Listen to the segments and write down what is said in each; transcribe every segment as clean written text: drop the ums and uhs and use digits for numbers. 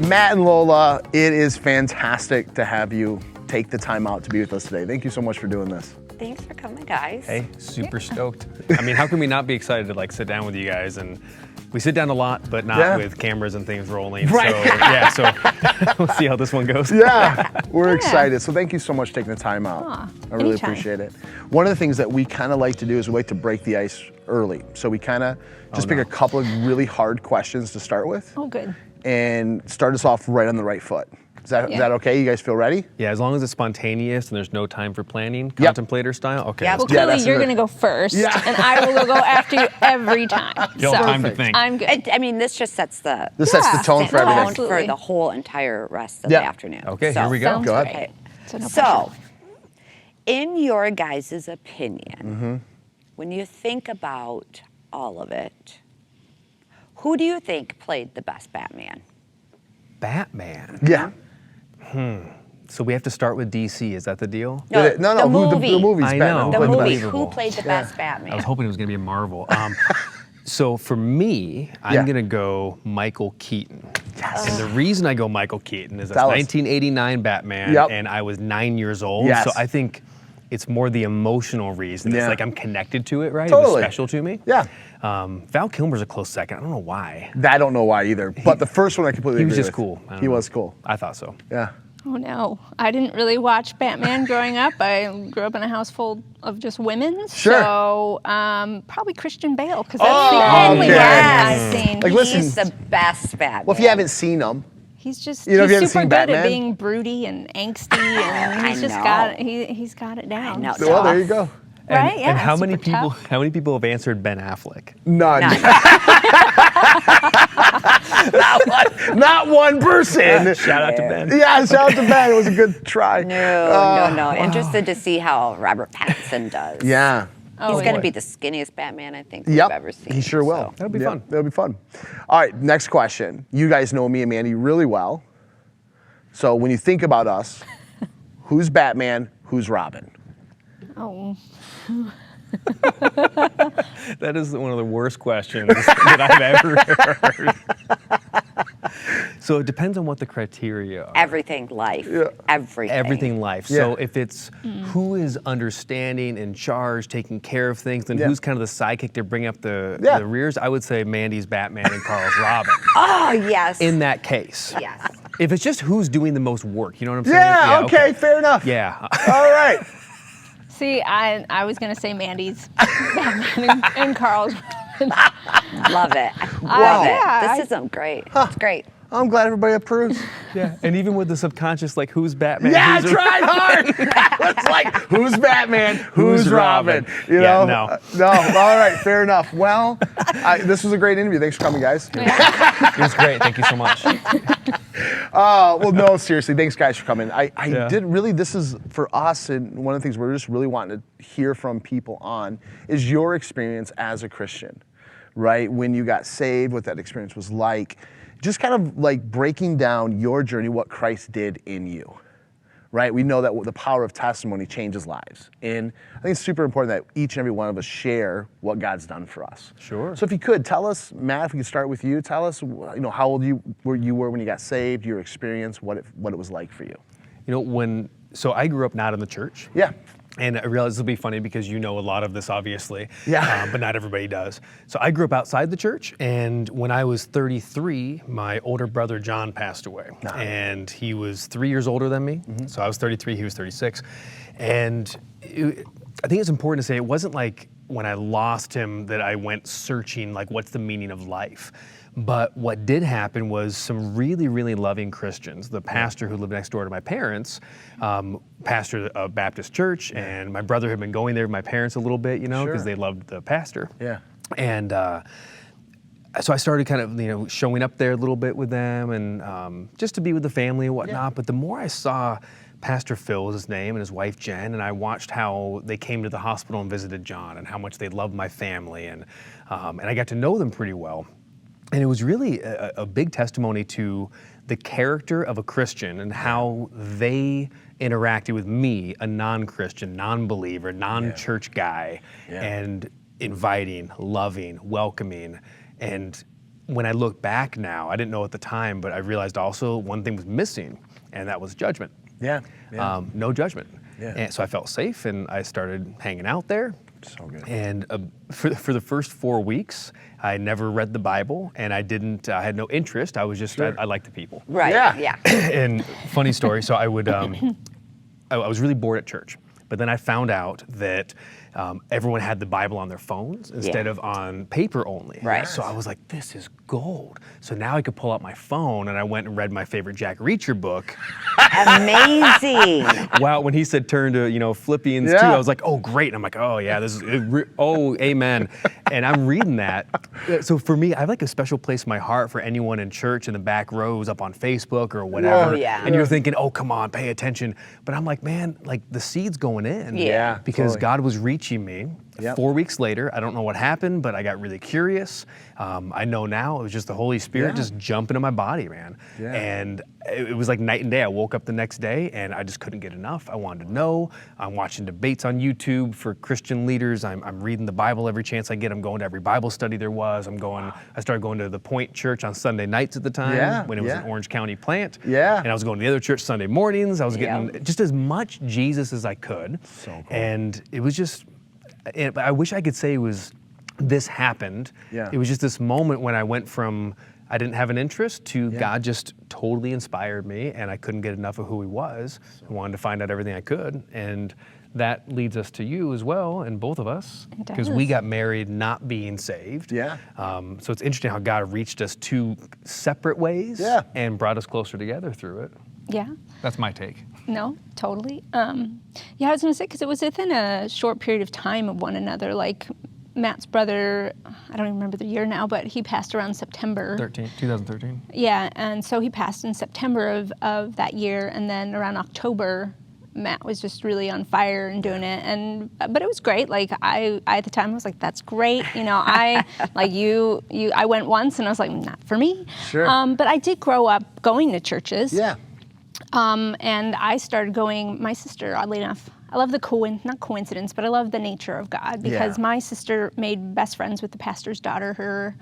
Matt and Lola, it is fantastic to have you take the time out to be with us today. Thank you so much for doing this. Thanks for coming, guys. Hey, super stoked. I mean, how can we not be excited to like sit down with you guys? And we sit down a lot, but not with cameras and things rolling. Right. So we'll see how this one goes. Yeah, we're excited. So thank you so much for taking the time out. I really anytime. appreciate it. One of the things that we kind of like to do is we like to break the ice early. So we kind of just pick a couple of really hard questions to start with. Oh, good. And start us off right on the right foot. Is that okay? You guys feel ready? Yeah, as long as it's spontaneous and there's no time for planning, contemplator style. Okay. Yep. Well, Yeah, clearly that's you're it. going to go first, and I will go after you every time. You'll have time to think. I'm good. I mean, this just sets the This sets the tone for everything. Absolutely. for the whole entire rest of the afternoon. Okay, So- here we go. Sounds Go ahead. great. Okay. So, no So, pressure. in your guys' opinion, when you think about all of it, who do you think played the best Batman? Batman. Yeah. So we have to start with DC. Is that the deal? No, the who movie. the movie's I Batman. know. Who The played movie. Unbelievable. Who played the best Batman? I was hoping it was going to be a Marvel. So for me, I'm going to go Michael Keaton. Yes. And the reason I go Michael Keaton is that's Tell us. 1989 Batman, Yep. and I was 9 years old. Yes. So I think it's more the emotional reason. Yeah. It's like I'm connected to it, right? It Totally. was special to me. Yeah. Val Kilmer's a close second. I don't know why. I don't know why either. But the first one I completely He was agree just with. cool. I don't He know. was cool. I thought so. Yeah. Oh no, I didn't really watch Batman growing up. I grew up in a household of just women. Sure. So probably Christian Bale, because that's Oh, the only okay. one I've seen. Like, listen- He's the best Batman. Well, if you haven't seen them, He's just You know, if you he's haven't super seen good at Batman? being broody and angsty, and he's I just know. got it. He's got it down. I know. well, there you go. Right? Yeah. And how many super people? tough. How many people have answered Ben Affleck? None. None. Not one person. Shout out to Ben. Yeah, shout out to Ben. It was a good try. No. Interested to see how Robert Pattinson does. Yeah. Oh, He's going to yeah. be the skinniest Batman I think Yep. we've ever seen. He sure will. So. That'll be fun. That'll be fun. All right, next question. You guys know me and Mandy really well. So when you think about us, who's Batman, who's Robin? Oh. That is one of the worst questions that I've ever heard. So it depends on what the criteria are. Everything life. Yeah. Everything. Life. Yeah. So if it's who is understanding, in charge, taking care of things, then who's kind of the sidekick to bring up the rears, I would say Mandy's Batman and Carl's Robin. Oh, yes. In that case. Yes. If it's just who's doing the most work, you know what I'm saying? Yeah, okay, fair enough. Yeah. All right. See, I was gonna say Mandy's Batman and Carl's. Love it. Wow. Love it. Yeah, This is great. It's great. I'm glad everybody approves. Yeah. And even with the subconscious, like who's Batman? Yeah, who's tried hard. It's like, who's Batman? Who's Who's Robin? Robin? You Yeah, know? no. No. All right, fair enough. Well, this was a great interview. Thanks for coming, guys. It was great. Thank you so much. Well, no, seriously, thanks guys for coming. I Yeah. did really, this is for us, and one of the things we're just really wanting to hear from people on is your experience as a Christian, right? When you got saved, what that experience was like, just kind of like breaking down your journey, what Christ did in you, right? We know that the power of testimony changes lives. And I think it's super important that each and every one of us share what God's done for us. Sure. So if you could, tell us, Matt, if we could start with you, tell us, how old you were when you got saved, your experience, what it was like for you. You know, so I grew up not in the church. Yeah. And I realize this will be funny because you know a lot of this, obviously. Yeah. But not everybody does. So I grew up outside the church, and when I was 33, my older brother John passed away. And he was 3 years older than me. So I was 33, he was 36. And I think it's important to say it wasn't like when I lost him that I went searching, like, what's the meaning of life? But what did happen was some really, really loving Christians. The pastor who lived next door to my parents, pastored a Baptist church, and my brother had been going there with my parents a little bit, because they loved the pastor. Yeah. And so I started kind of, showing up there a little bit with them, and just to be with the family and whatnot. But the more I saw Pastor Phil was his name, and his wife Jen, and I watched how they came to the hospital and visited John, and how much they loved my family, and I got to know them pretty well. And it was really a big testimony to the character of a Christian and how they interacted with me, a non-Christian, non-believer, non-church guy, and inviting, loving, welcoming. And when I look back now, I didn't know at the time, but I realized also one thing was missing, and that was judgment. Yeah. No judgment. Yeah. And so I felt safe, and I started hanging out there. So good. And for the first 4 weeks, I never read the Bible, and I had no interest. I was just, I liked the people. Right. Yeah. Yeah. And funny story, so I would, I was really bored at church, but then I found out that everyone had the Bible on their phones instead of on paper only. Right. So I was like, this is gold. So now I could pull out my phone, and I went and read my favorite Jack Reacher book. Amazing. Wow, when he said turn to, Philippians 2, I was like, oh, great. And I'm like, oh, yeah, this is, oh, amen. And I'm reading that. So for me, I have like a special place in my heart for anyone in church in the back rows up on Facebook or whatever. Oh, yeah. And you're thinking, oh, come on, pay attention. But I'm like, man, like the seed's going in. Yeah. Because Totally. God was reaching me. Yep. 4 weeks later, I don't know what happened, but I got really curious. I know now it was just the Holy Spirit just jumping in my body, man. Yeah. And it was like night and day. I woke up the next day and I just couldn't get enough. I wanted to know. I'm watching debates on YouTube for Christian leaders. I'm reading the Bible every chance I get. I'm going to every Bible study there was. I started going to the Point Church on Sunday nights at the time when it was an Orange County plant. Yeah. And I was going to the other church Sunday mornings. I was getting just as much Jesus as I could. So cool. And it was just, I wish I could say it was, this happened. Yeah. It was just this moment when I went from, I didn't have an interest to God just totally inspired me, and I couldn't get enough of who he was. I wanted to find out everything I could. And that leads us to you as well, and both of us, It because does. we got married not being saved. Yeah. So it's interesting how God reached us two separate ways and brought us closer together through it. Yeah. That's my take. No, totally. Yeah, I was going to say, because it was within a short period of time of one another. Like Matt's brother, I don't even remember the year now, but he passed around September. 2013. Yeah, and so he passed in September of that year, and then around October, Matt was just really on fire and doing it, but it was great. Like I at the time was like, that's great. I like you. I went once, and I was like, not for me. Sure. But I did grow up going to churches. Yeah. And I started going, my sister, oddly enough, I love not coincidence, but I love the nature of God, because my sister made best friends with the pastor's daughter her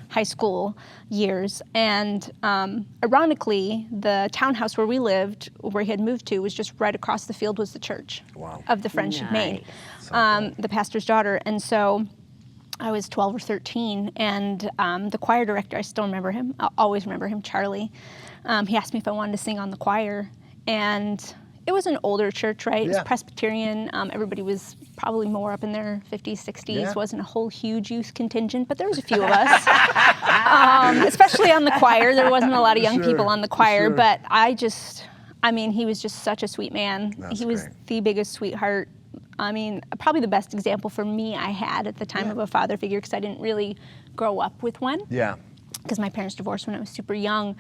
high school years. And ironically, the townhouse where we lived, where he had moved to, was just right across the field was the church of the friend she'd made, the pastor's daughter. And so I was 12 or 13, and the choir director, I still remember him, I'll always remember him, Charlie. He asked me if I wanted to sing on the choir, and it was an older church, right? It was Presbyterian. Everybody was probably more up in their 50s, 60s. Wasn't a whole huge youth contingent, but there was a few of us, especially on the choir. There wasn't a lot of young people on the choir, but he was just such a sweet man. He was the biggest sweetheart. I mean, probably the best example for me I had at the time of a father figure, because I didn't really grow up with one. Yeah. Because my parents divorced when I was super young.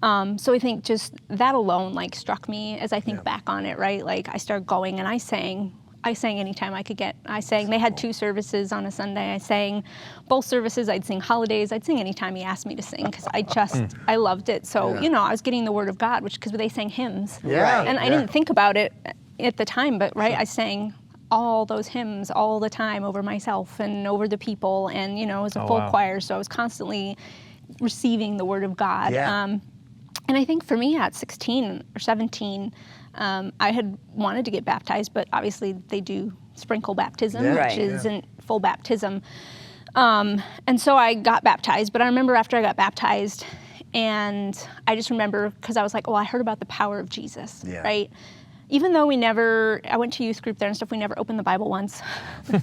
So I think just that alone struck me as I think back on it, right? Like I started going and I sang anytime I could get. They had 2 services on a Sunday. I sang both services. I'd sing holidays. I'd sing anytime he asked me to sing, because I loved it. So, I was getting the word of God, because they sang hymns. Yeah. And I didn't think about it at the time, but I sang all those hymns all the time over myself and over the people, and it was a full choir, so I was constantly receiving the word of God. And I think for me at 16 or 17, I had wanted to get baptized, but obviously they do sprinkle baptism, which isn't full baptism. And so I got baptized, but I remember after I got baptized, and I just remember, because I was like, I heard about the power of Jesus, right? Even though I went to youth group there and stuff, we never opened the Bible once.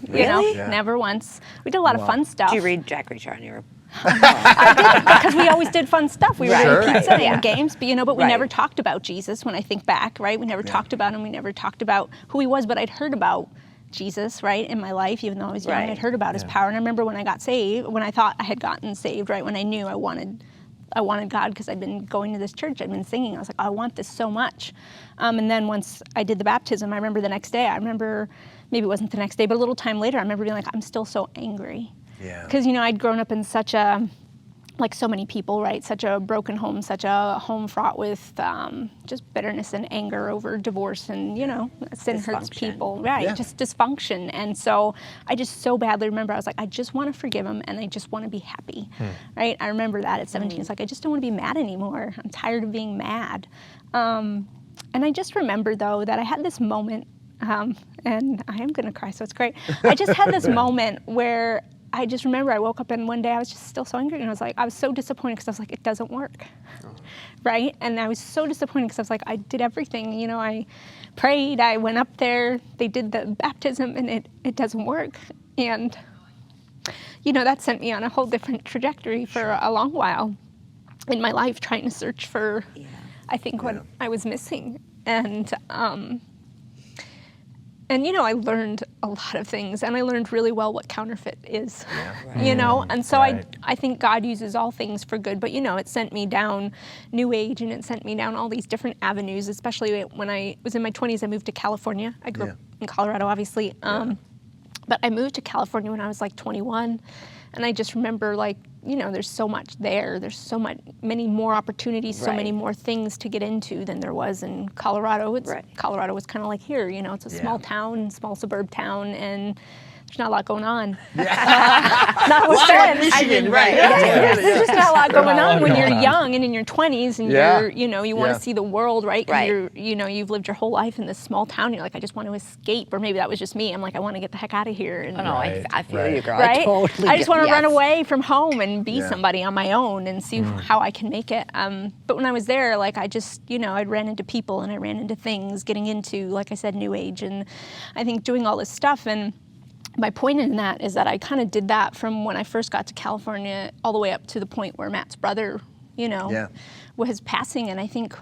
Really? Never once. We did a lot of fun stuff. Do you read Jack Reacher on your? I did, because we always did fun stuff. We were doing pizza and games, but we never talked about Jesus when I think back, right? We never talked about him. We never talked about who he was, but I'd heard about Jesus, right, in my life, even though I was young. I'd heard about his power. And I remember when I got saved, when I thought I had gotten saved, right, when I knew I wanted God, because I'd been going to this church, I'd been singing. I was like, I want this so much. And then once I did the baptism, I remember the next day, maybe it wasn't the next day, but a little time later, I remember being like, I'm still so angry. Yeah. Because, I'd grown up in such a like so many people, right? Such a broken home, such a home fraught with just bitterness and anger over divorce, and sin hurts people, right? Yeah. Just dysfunction. And so I just so badly remember, I was like, I just want to forgive him, and I just want to be happy, right? I remember that at 17. It's like, I just don't want to be mad anymore. I'm tired of being mad. And I just remember, though, that I had this moment, and I am going to cry, so it's great. I just had this moment where I just remember I woke up and one day I was just still so angry, and I was so disappointed because I was like, it doesn't work, right? And I was so disappointed because I was like, I did everything, I prayed, I went up there, they did the baptism, and it doesn't work. And, that sent me on a whole different trajectory for a long while in my life, trying to search for, I think, what I was missing. And I learned a lot of things, and I learned really well what counterfeit is, and so I think God uses all things for good, but it sent me down New Age, and it sent me down all these different avenues, especially when I was in my 20s. I moved to California. I grew up in Colorado, obviously, but I moved to California when I was like 21, and I just remember there's so much there. There's many more opportunities, so many more things to get into than there was in Colorado. Colorado was kind of like here, it's a small town, small suburb town, and there's not a lot going on. Notwithstanding, Michigan, right? There's just not a lot going on when you're young and in your 20s, and you want to see the world, right? 'Cause you've lived your whole life in this small town. You're like, I just want to escape, or maybe that was just me. I'm like, I want to get the heck out of here. And, I feel you, girl. Right? I totally I just want to run yes. away from home and be somebody on my own and see how I can make it. But when I was there, I just, I ran into people and I ran into things, getting into, like I said, New Age, and I think doing all this stuff. And my point in that is that I kind of did that from when I first got to California all the way up to the point where Matt's brother, was passing. And I think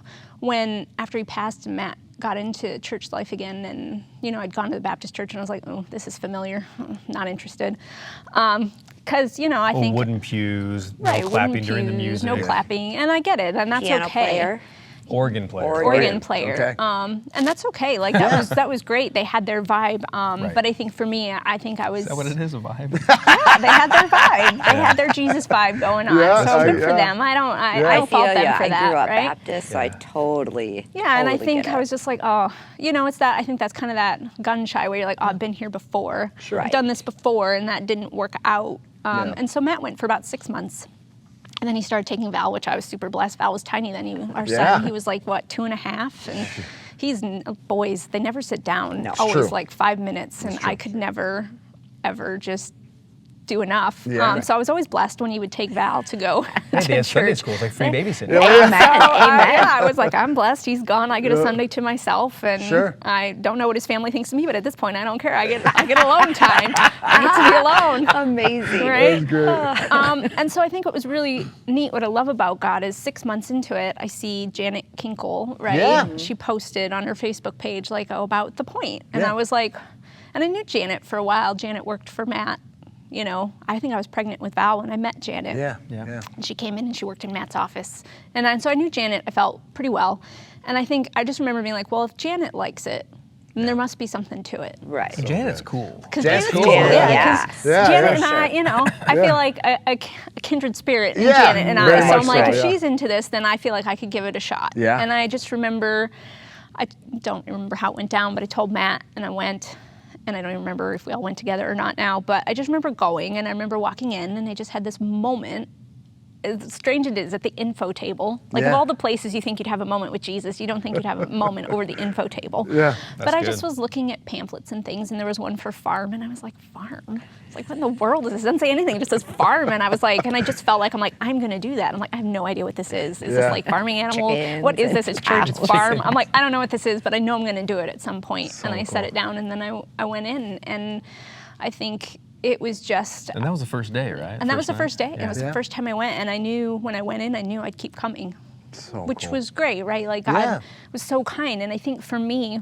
after he passed, Matt got into church life again, and, I'd gone to the Baptist church, and I was like, oh, this is familiar. Not interested. Because, I think... wooden pews, no clapping during the music. No clapping, and I get it, and that's Piano okay. player. Organ player. Organ player. Okay. And that's okay. That was great. They had their vibe. But I think for me, I think I was... Is that what it is, a vibe? Yeah, they had their vibe. They had their Jesus vibe going on. Yeah, so good for them. I don't fault them for that, I grew up right? Baptist, so I totally and I think get it. I was just like, it's that, I think that's kind of that gun shy where you're like, I've been here before. Sure. I've done this before, and that didn't work out. And so Matt went for about 6 months. And then he started taking Val, which I was super blessed. Val was tiny then. Our son, he was 2.5. And boys, they never sit down. No. Always 5 minutes. And I could never, ever just do enough. Yeah. So I was always blessed when he would take Val to go Hey, to they have Sunday church. school. It's like free babysitting. Amen. So, I was like, I'm blessed. He's gone. I get a Sunday to myself, and I don't know what his family thinks of me, but at this point, I don't care. I get alone time. I get to be alone. Amazing. Right? That's great. And so I think what was really neat, what I love about God is 6 months into it, I see Janet Kinkle, right? Yeah. She posted on her Facebook page about the point, and I was like, and I knew Janet for a while. Janet worked for Matt. I think I was pregnant with Val when I met Janet. Yeah. And she came in and she worked in Matt's office. And so I knew Janet, I felt pretty well. And I just remember being like, well, if Janet likes it, then there must be something to it. Right. Janet's cool. Because Janet's Janet's cool. cool. Yeah. 'Cause Yeah, Janet yeah, and I feel like a kindred spirit in Yeah, Janet and very I. So much I'm like, so, if yeah. she's into this, then I feel like I could give it a shot. Yeah. And I just remember, I don't remember how it went down, but I told Matt and I went. And I don't even remember if we all went together or not now, but I just remember going, and I remember walking in, and I just had this moment. As strange it is, at the info table. Of all the places you think you'd have a moment with Jesus, you don't think you'd have a moment over the info table. Yeah. But I good. just was looking at pamphlets and things, and there was one for farm, and I was like, farm? It's like, what in the world is this? It doesn't say anything, it just says farm. And I was like, and I just felt like, I'm going to do that. I'm like, I have no idea what this is. Is this like farming animals? Chickens What is this? and It's church, it's cows. farm. I'm like, I don't know what this is, but I know I'm going to do it at some point. So and I set cool. it down, and then I went in, and I think it was just... And that was the first day, right? And that was the night? first day. Yeah. It was the first time I went, and I knew when I went in, I knew I'd keep coming, So which cool. was great, right? Like Yeah. God was so kind, and I think for me,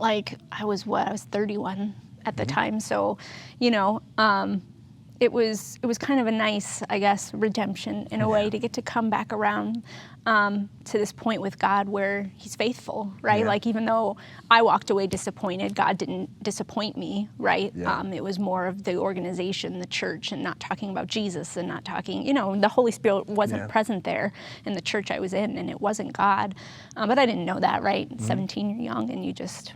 I was 31 at the time, so it was kind of a nice, I guess, redemption in a way to get to come back around to this point with God where he's faithful, right? Yeah. Like even though I walked away disappointed, God didn't disappoint me, right? Yeah. It was more of the organization, the church, and not talking about Jesus and not talking, the Holy Spirit wasn't present there in the church I was in, and it wasn't God. But I didn't know that, right? 17, you're young, and you just,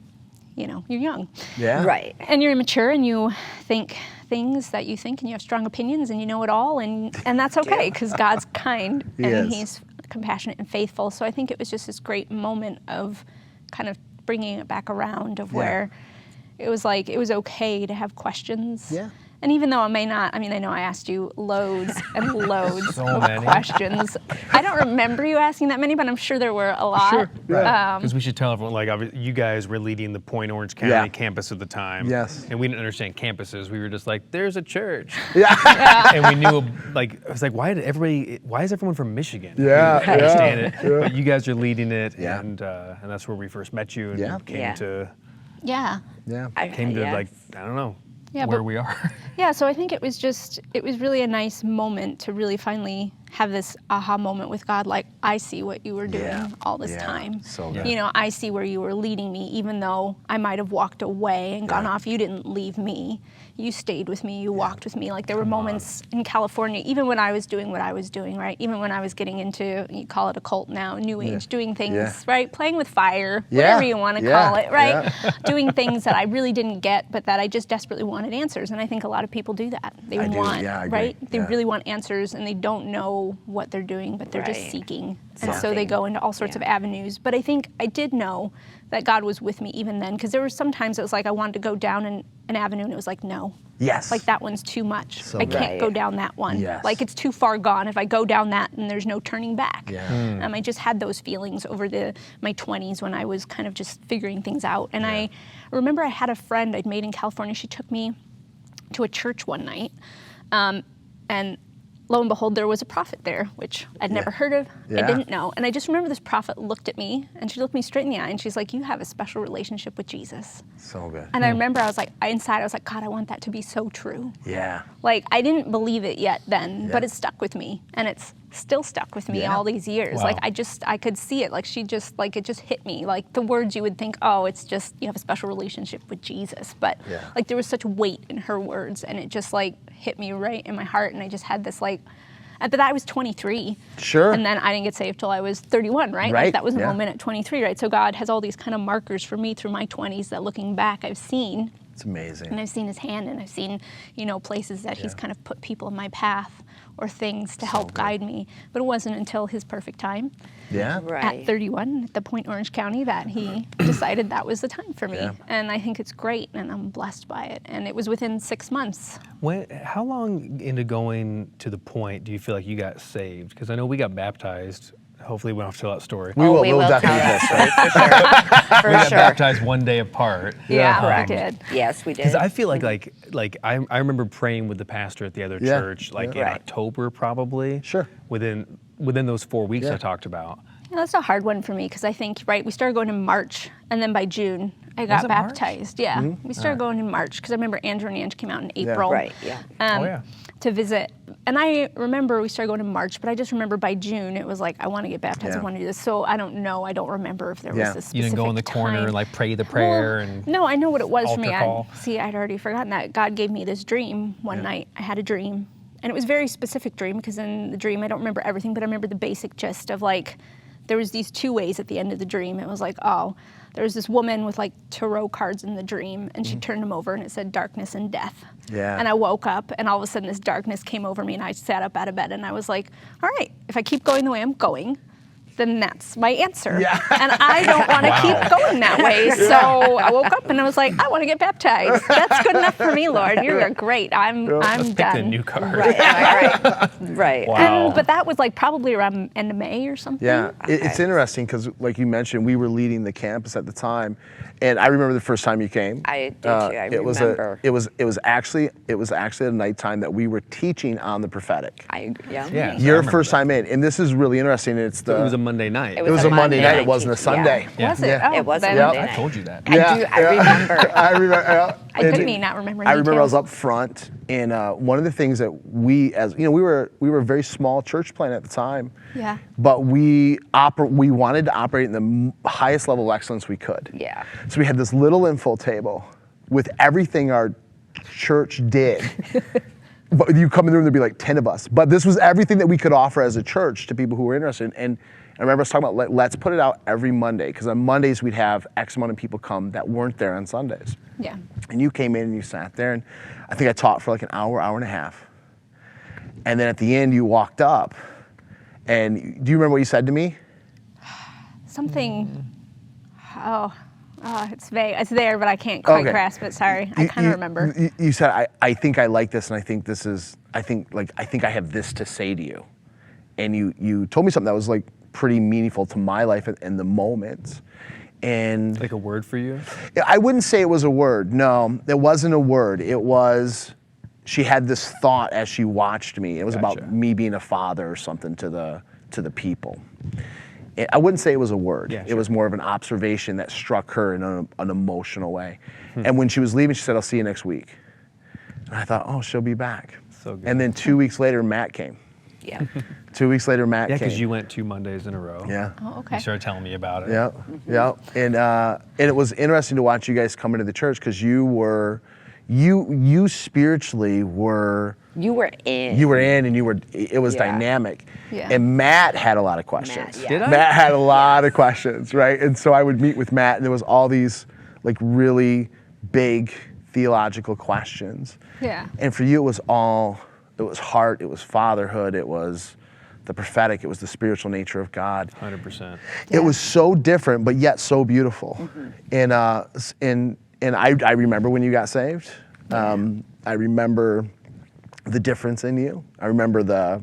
you're young. Yeah. Right. And you're immature, and you think things that you think, and you have strong opinions, and you know it all, and that's okay, because God's kind, and he's compassionate and faithful. So I think it was just this great moment of kind of bringing it back around of where it was like, it was okay to have questions. Yeah. And even though I know I asked you loads and loads of many. questions. I don't remember you asking that many, but I'm sure there were a lot. Sure. Because we should tell everyone, you guys were leading the Point Orange County campus at the time. Yes. And we didn't understand campuses. We were just like, there's a church. Yeah. And we knew, I was like, why is everyone from Michigan? Yeah, We didn't understand it. yeah. But you guys are leading it, Yeah. and that's where we first met you, and Yeah. came to Yeah. Yeah. I don't know, where we are. Yeah, so I think it was really a nice moment to really finally have this aha moment with God, like, I see what you were doing all this time. So good. I see where you were leading me, even though I might have walked away and gone off. You didn't leave me. You stayed with me. You walked with me. Like, there were moments in California, even when I was doing what I was doing, right? Even when I was getting into, you call it a cult now, New Age, doing things, right? Playing with fire, whatever you want to call it, right? Doing things that I really didn't get, but that I just desperately wanted answers. And I think a lot of people do that. They want, right? They really want answers, and they don't know what they're doing, but they're just seeking. And so they go into all sorts of avenues. But I think I did know that God was with me even then, because there were some times it was like I wanted to go down an avenue, and it was like, no. Yes. Like, that one's too much. So I can't go down that one. Yes. Like, it's too far gone. If I go down that, and there's no turning back. Yeah. I just had those feelings over my 20s when I was kind of just figuring things out. And I remember I had a friend I'd made in California. She took me to a church one night, and lo and behold, there was a prophet there, which I'd never heard of. I didn't know. And I just remember this prophet looked at me, and she looked me straight in the eye, and she's like, you have a special relationship with Jesus. So good. And I remember I was like, God, I want that to be so true. Yeah. Like, I didn't believe it yet then, but it stuck with me, and it's still stuck with me all these years. Wow. Like, I could see it. Like, it just hit me. Like, the words you would think, oh, it's just, you have a special relationship with Jesus. But, like, there was such weight in her words, and it just, like, hit me right in my heart, and I just had this, like, at that I was 23. Sure. And then I didn't get saved till I was 31, right? Like, that was a moment at 23, right? So God has all these kind of markers for me through my 20s that, looking back, I've seen. It's amazing. And I've seen his hand, and I've seen, places that he's kind of put people in my path or things to help guide me. But it wasn't until his perfect time, at 31, at the Point Orange County, that he decided that was the time for me. And I think it's great, and I'm blessed by it. And it was within 6 months. How long into going to the Point do you feel like you got saved? Because I know we got baptized. Hopefully we don't have to tell that story. We will tell definitely that story, for We got sure. baptized one day apart. Yeah, we did. Yes, we did. Because I feel like I remember praying with the pastor at the other church, in October probably. Sure. Within those 4 weeks I talked about. Yeah, that's a hard one for me, because I think, we started going in March, and then by June, I got it March? baptized. Yeah, we started going in March, because I remember Andrew and Ange came out in April. Right, To visit. And I remember we started going in March, but I just remember by June, it was like, I want to get baptized, I want to do this. So I don't know, I don't remember if there was this specific You didn't go in the corner time. and pray the prayer and No, I know what it was for me. altar call. I'd already forgotten that. God gave me this dream one night. I had a dream, and it was a very specific dream, because in the dream, I don't remember everything, but I remember the basic gist of, like, there was these two ways at the end of the dream. It was like, there was this woman with, like, tarot cards in the dream, and she turned them over, and it said darkness and death. Yeah. And I woke up, and all of a sudden this darkness came over me, and I sat up out of bed, and I was like, all right, if I keep going the way I'm going, then that's my answer. Yeah. And I don't want to keep going that way. So I woke up and I was like, I want to get baptized. That's good enough for me, Lord. You're great. I'm Pick done. the new card. Right. Wow. But that was like probably around end of May or something. Yeah, it's interesting because, like you mentioned, we were leading the campus at the time, and I remember the first time you came. I did too. I remember. It was actually a nighttime that we were teaching on the prophetic. Yeah. Your first time in, and this is really interesting. It's It was a Monday night. It It was a Monday night. It wasn't a teaching, Sunday. Yeah. Was it? Yeah. Oh, It was a then- Monday I night. told you that. I remember. I remember. Look at me not remembering I remember I was details. up front, and one of the things that we, as you know, we were a very small church plant at the time. Yeah. But we wanted to operate in the highest level of excellence we could. Yeah. So we had this little info table with everything our church did. But you come in the room, there'd be like 10 of us. But this was everything that we could offer as a church to people who were interested. And I remember us talking about let's put it out every Monday, because on Mondays we'd have X amount of people come that weren't there on Sundays. Yeah. And you came in and you sat there, and I think I taught for like an hour, hour and a half. And then at the end you walked up, and do you remember what you said to me? Something. Oh, it's vague. It's there, but I can't quite Okay. grasp it. Sorry, I kind of remember. You said, I think I like this, and I think I have this to say to you. And you told me something that was like pretty meaningful to my life in the moment. And Like a word for you? I wouldn't say it was a word. No, it wasn't a word. It was, she had this thought as she watched me. It was Gotcha. about me being a father or something to the people. I wouldn't say it was a word. Yeah, It sure. was more of an observation that struck her in an emotional way. And when she was leaving, she said, "I'll see you next week." And I thought, oh, she'll be back. So good. And then 2 weeks later, Matt came. Yeah. 2 weeks later, Matt Yeah, came. because you went 2 Mondays in a row. Yeah. Oh, okay. You started telling me about it. Yeah, yeah, and it was interesting to watch you guys come into the church, because you spiritually were You were in. and it was Yeah. dynamic. Yeah. And Matt had a lot of questions. Matt, yeah. Did I? Matt had a lot of questions, right? And so I would meet with Matt, and there was all these like really big theological questions. Yeah. And for you, it was heart, it was fatherhood, it was the prophetic, it was the spiritual nature of God. 100%. It was so different, but yet so beautiful. And I remember when you got saved. I remember the difference in you. I remember the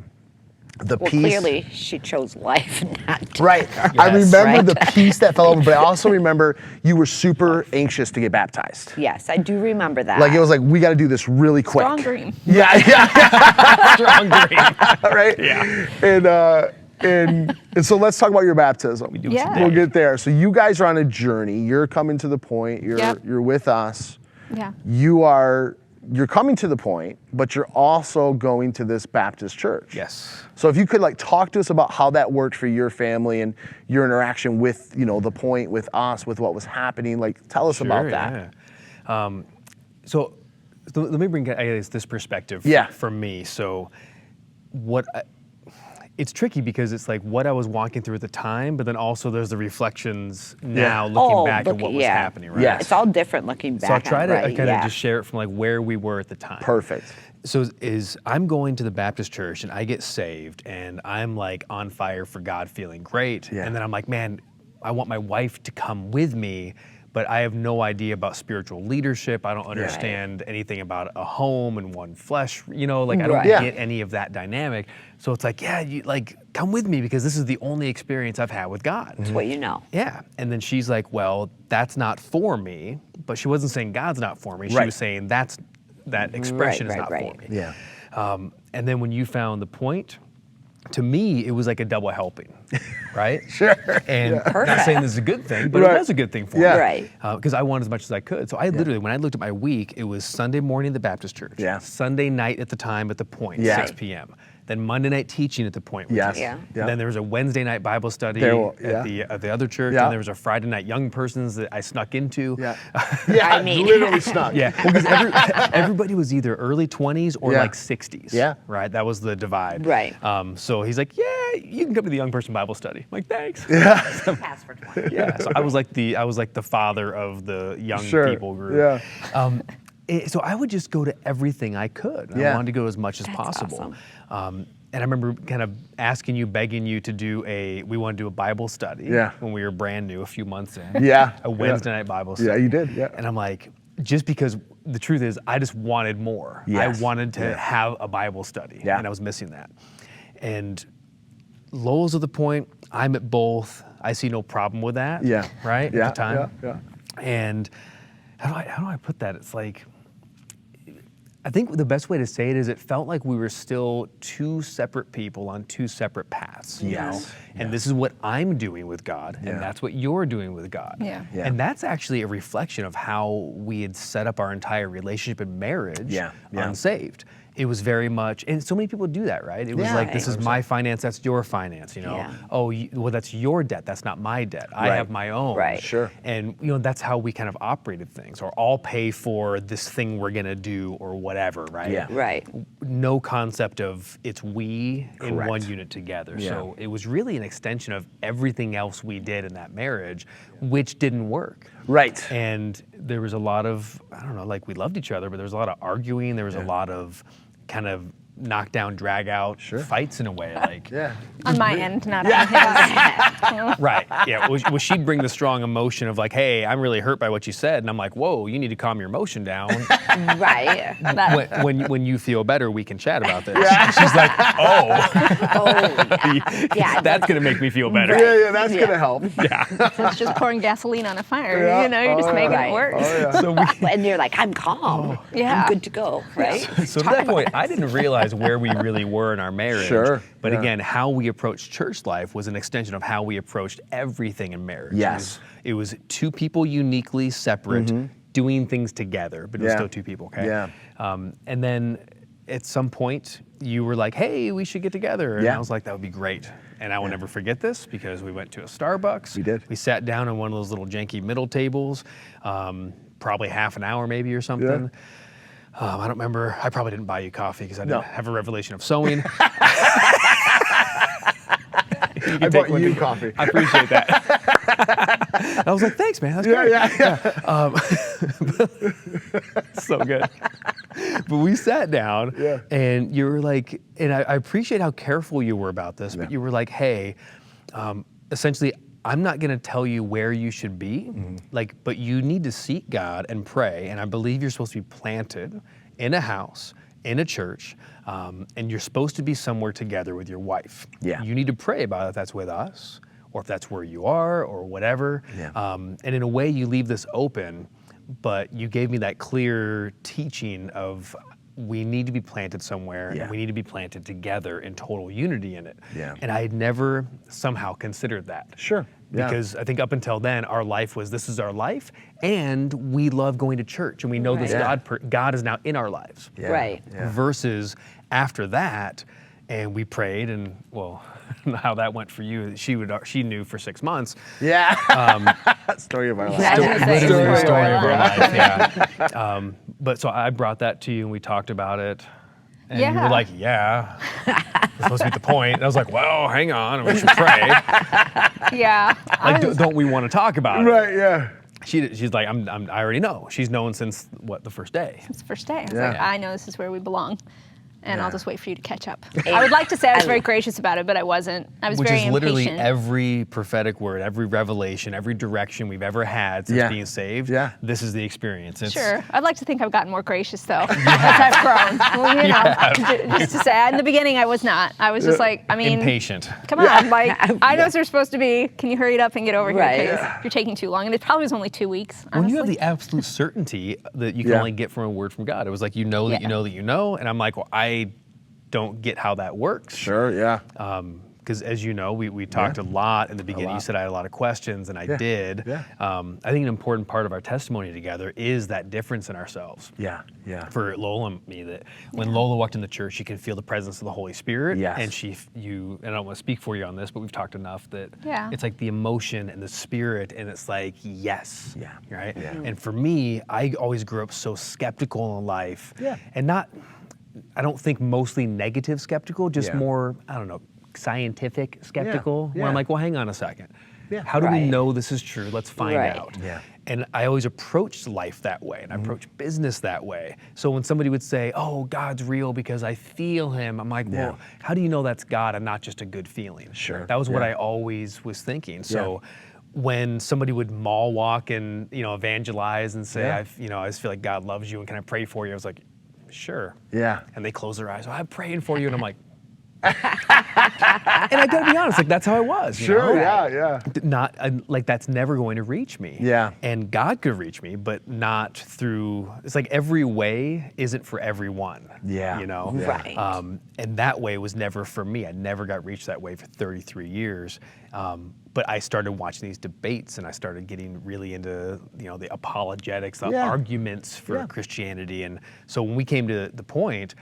Well, peace. clearly she chose life, not Right. I Yes. remember Right. the peace that fell over, but I also remember you were super anxious to get baptized. Yes, I do remember that. Like it was like, we got to do this really quick. Strong dream. Yeah, yeah, Strong dream. right. Yeah. And so let's talk about your baptism. do it Yeah. today. We'll get there. So you guys are on a journey. You're coming to the point. You're with us. Yeah. You're coming to the point, but you're also going to this Baptist church. Yes. So if you could like talk to us about how that worked for your family and your interaction with, the point, with us, with what was happening, like tell us about that. Yeah. So let me bring, I guess, this perspective Yeah. from me. So it's tricky because it's like what I was walking through at the time, but then also there's the reflections now looking back at what was happening, right? Yes. It's all different looking back. So I'll try on to it, right? kind of Yeah. just share it from like where we were at the time. Perfect. So I'm going to the Baptist church and I get saved and I'm like on fire for God, feeling great. Yeah. And then I'm like, man, I want my wife to come with me, but I have no idea about spiritual leadership. I don't understand anything about a home and one flesh, I don't Right. Yeah. get any of that dynamic. So it's like, yeah, you like come with me because this is the only experience I've had with God. It's what you know. Yeah. And then she's like, well, that's not for me. But she wasn't saying God's not for me. She Right. was saying that expression is Right, not right. for me. Yeah. And then when you found the point, to me, it was like a double helping, right? Sure. And not Perfect. saying this is a good thing, but Right. it was a good thing for Yeah. me. Right. Because I wanted as much as I could. So I literally, when I looked at my week, it was Sunday morning at the Baptist church. Yeah. Sunday night at the time at the Point, Yeah. 6 p.m. Then Monday night teaching at the Point. which Yes. is- Yeah. Yeah. Then there was a Wednesday night Bible study Yeah. at the other church. Yeah. And there was a Friday night young persons that I snuck into. Yeah. Yeah. I mean- literally snuck. Yeah, well, because everybody was either early 20s or Yeah. like 60s. Yeah. Right, that was the divide. Right. So he's like, yeah, you can come to the young person Bible study. I'm like, thanks. Pass for 20. Yeah. So I was like the father of the young Sure. people group. Yeah. So I would just go to everything I could. And Yeah. I wanted to go as much as possible. And I remember kind of asking you, begging you to we want to do a Bible study Yeah. when we were brand new, a few months in. Yeah. A Wednesday night Bible study. Yeah, you did. Yeah. And I'm like, just because the truth is, I just wanted more. Yes. I wanted to Yeah. have a Bible study, Yeah. and I was missing that. And Lola's at the Point, I'm at both. I see no problem with that. Yeah. Right? Yeah. At the time. Yeah. And how do I put that? It's like, I think the best way to say it is it felt like we were still two separate people on two separate paths. You know? And this is what I'm doing with God, and that's what you're doing with God. Yeah. And that's actually a reflection of how we had set up our entire relationship and marriage unsaved. It was very much, and so many people do that, right? It was like, this is my finance, that's your finance, you know? Yeah. Oh, well, that's your debt, that's not my debt. I have my own. Right. Sure. And you know, that's how we kind of operated things, or I'll pay for this thing we're gonna do or whatever, right? Yeah. Right. No concept of it's we in Correct. one unit together. Yeah. So it was really an extension of everything else we did in that marriage, which didn't work. Right. And there was a lot of, I don't know, like we loved each other, but there was a lot of arguing. There was a lot of kind of knock down, drag out fights in a way. Like, On my end, not on his. right. Yeah. Well, she'd bring the strong emotion of like, hey, I'm really hurt by what you said. And I'm like, whoa, you need to calm your emotion down. Right. when you feel better, we can chat about this. She's like, Yeah. that's going to make me feel better. Yeah, that's gonna help. It's just pouring gasoline on a fire. You know, you're just making it worse. So And you're like, I'm calm. Yeah. I'm good to go, right? So at that point, I didn't realize where we really were in our marriage. Sure, But yeah. again, how we approached church life was an extension of how we approached everything in marriage. Yes. It was two people uniquely separate, doing things together, but it was Yeah. still two people, okay? Yeah. And then at some point, you were like, hey, we should get together. And Yeah. I was like, that would be great. And I will never forget this because we went to a Starbucks. We did. We sat down on one of those little janky middle tables, probably half an hour maybe or something. I don't remember. I probably didn't buy you coffee because I didn't have a revelation of sewing. I bought you coffee. I appreciate that. I was like, thanks, man. That's great. So good. But we sat down and you were like, and I appreciate how careful you were about this, but you were like, hey, essentially, I'm not going to tell you where you should be, like, but you need to seek God and pray. And I believe you're supposed to be planted in a house, in a church, and you're supposed to be somewhere together with your wife. Yeah. You need to pray about if that's with us, or if that's where you are, or whatever. Yeah. And in a way, you leave this open, but you gave me that clear teaching of we need to be planted somewhere, and we need to be planted together in total unity in it. Yeah. And I had never somehow considered that. Sure. Yeah. Because I think up until then, our life was, this is our life, and we love going to church, and we know this God is now in our lives. Yeah. Right. Yeah. Versus after that, and we prayed, and well, how that went for you, she knew for 6 months. Yeah. Story of our life. I was gonna say, Literally the story story of of our our life. life, yeah. But so I brought that to you, and we talked about it. And you were like, yeah, that's supposed to be the point. And I was like, well, hang on, we should pray. Yeah. Like, don't we want to talk about it? Right. Yeah. She's like, I already know. She's known since, the first day. It's the first day. I was Yeah. like, I know this is where we belong. And Yeah. I'll just wait for you to catch up. I would like to say I was very gracious about it, but I wasn't. I was Which very is literally impatient. every prophetic word, every revelation, every direction we've ever had since Yeah. being saved. Yeah. This is the experience. It's, Sure. I'd like to think I've gotten more gracious, though, as I've grown. Well, you know, just to say, in the beginning, I was not. I was just like, I mean, impatient. come on, like, I know it's where supposed to be. Can you hurry it up and get over Right. here? Because you're taking too long. And it probably was only 2 weeks, honestly. When you have the absolute certainty that you can Yeah. only get from a word from God, it was like, you know that you know that you know. And I'm like, well, I don't get how that works. Sure. Yeah. Because as you know, we talked a lot in the beginning. You said I had a lot of questions, and I did. Yeah. I think an important part of our testimony together is that difference in ourselves. Yeah. Yeah. For Lola and me, that when Lola walked in the church, she could feel the presence of the Holy Spirit. Yes. And and I don't want to speak for you on this, but we've talked enough that it's like the emotion and the spirit, and it's like, yes. Yeah. Right? Yeah. And for me, I always grew up so skeptical in life. Yeah. And I don't think mostly negative skeptical, just Yeah. more, I don't know, scientific skeptical. Yeah. Where I'm like, well, hang on a second. Yeah. How do we Right. know this is true? Let's find Right. out. Yeah. And I always approached life that way, and I approached business that way. So when somebody would say, oh, God's real because I feel him, I'm like, well, how do you know that's God and not just a good feeling? Sure. That was what Yeah. I always was thinking. So when somebody would mall walk and, evangelize and say, I just feel like God loves you and can I pray for you? I was like, sure. Yeah. And they close their eyes. Oh, I'm praying for you. And I'm like, And I gotta be honest, like that's how I was. You know? Yeah. Not like that's never going to reach me. Yeah. And God could reach me, but not through. It's like every way isn't for everyone. Yeah. You know. Yeah. Right. And that way was never for me. I never got reached that way for 33 years. But I started watching these debates, and I started getting really into the apologetics, the arguments for Christianity. And so when we came to the point,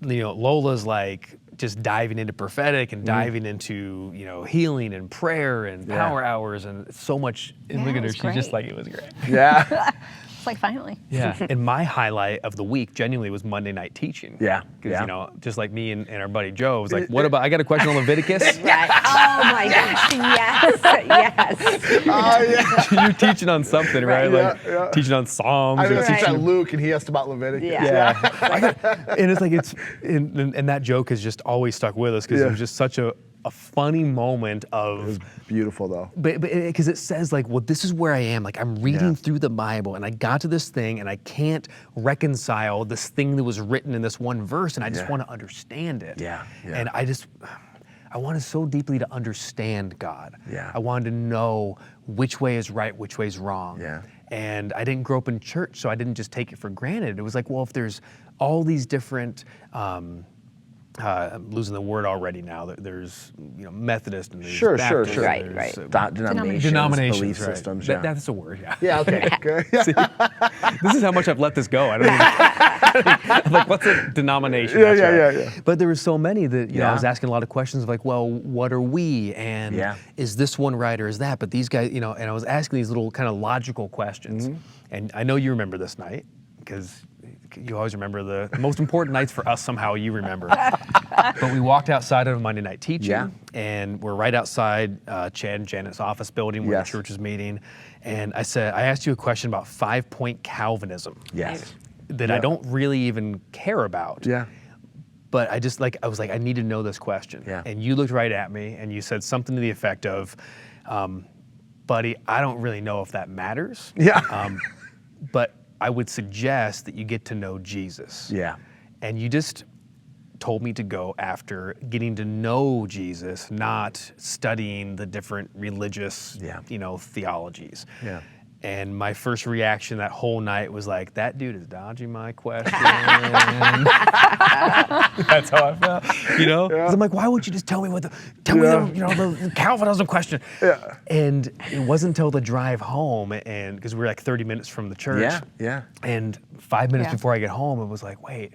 Lola's like just diving into prophetic and diving into healing and prayer and power hours and so much. And look at her, she's just like, it was great. Yeah. It's like, finally. Yeah. And my highlight of the week genuinely was Monday night teaching. Yeah. Because just like me and our buddy Joe was like, what about, I got a question on Leviticus. Right. Oh my gosh, yes. Oh, yeah. You're teaching on something, right? Yeah, Like teaching on Psalms. I was or teaching teaching- on Luke, and he asked about Leviticus. Yeah. And it's like, and that joke has just always stuck with us because it was just such a funny moment of. It was beautiful, though. But because it says like, well, this is where I am. Like I'm reading through the Bible and I got to this thing and I can't reconcile this thing that was written in this one verse and I just want to understand it. Yeah. And I wanted so deeply to understand God. Yeah. I wanted to know which way is right, which way is wrong. Yeah. And I didn't grow up in church, so I didn't just take it for granted. It was like, well, if there's all these different, I'm losing the word already now. There's Methodist and there's Sure. Baptist, and Right, there's, right. Denominations, belief right. systems. That's a word, yeah. Yeah, okay. Good. See, this is how much I've let this go. I don't even. I'm like, what's a denomination? Yeah, That's yeah. But there were so many that I was Yeah. asking a lot of questions of like, well, what are we? And is this one right or is that? But these guys, and I was asking these little kind of logical questions. And I know you remember this night because you always remember the most important nights for us. Somehow you remember. But we walked outside of Monday night teaching, and we're right outside Chad and Janet's office building where the church was meeting. And I asked you a question about 5-point Calvinism. Yes. That I don't really even care about. Yeah. But I was like, I need to know this question. Yeah. And you looked right at me and you said something to the effect of, buddy, I don't really know if that matters. Yeah. But I would suggest that you get to know Jesus. Yeah. And you just told me to go after getting to know Jesus, not studying the different religious, theologies. Yeah. And my first reaction that whole night was like, that dude is dodging my question. That's how I felt, 'Cause I'm like, why won't you just tell me the Calvinism question? Yeah. And it wasn't until the drive home, and because we were like 30 minutes from the church. Yeah. And 5 minutes before I get home, it was like, wait,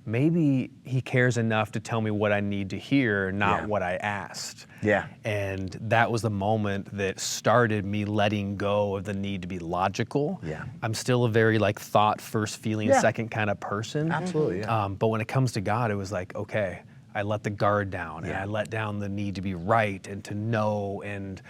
maybe he cares enough to tell me what I need to hear, not what I asked. Yeah. And that was the moment that started me letting go of the need to be logical. Yeah. I'm still a very thought first, feeling second kind of person. Absolutely, yeah. But when it comes to God, it was like, okay, I let the guard down and I let down the need to be right and to know. And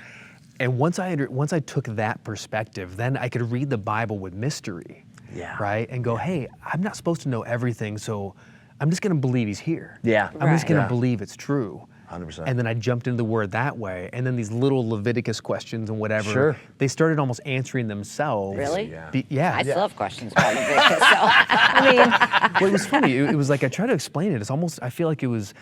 once I took that perspective, then I could read the Bible with mystery. Yeah. Right? And go, hey, I'm not supposed to know everything, so I'm just going to believe he's here. Yeah. I'm just going to Yeah. believe it's true. 100%. And then I jumped into the word that way. And then these little Leviticus questions and whatever, they started almost answering themselves. Really? Yeah. I still have questions about Leviticus. So. Well, it was funny. It was like I tried to explain it. It's almost, I feel like it was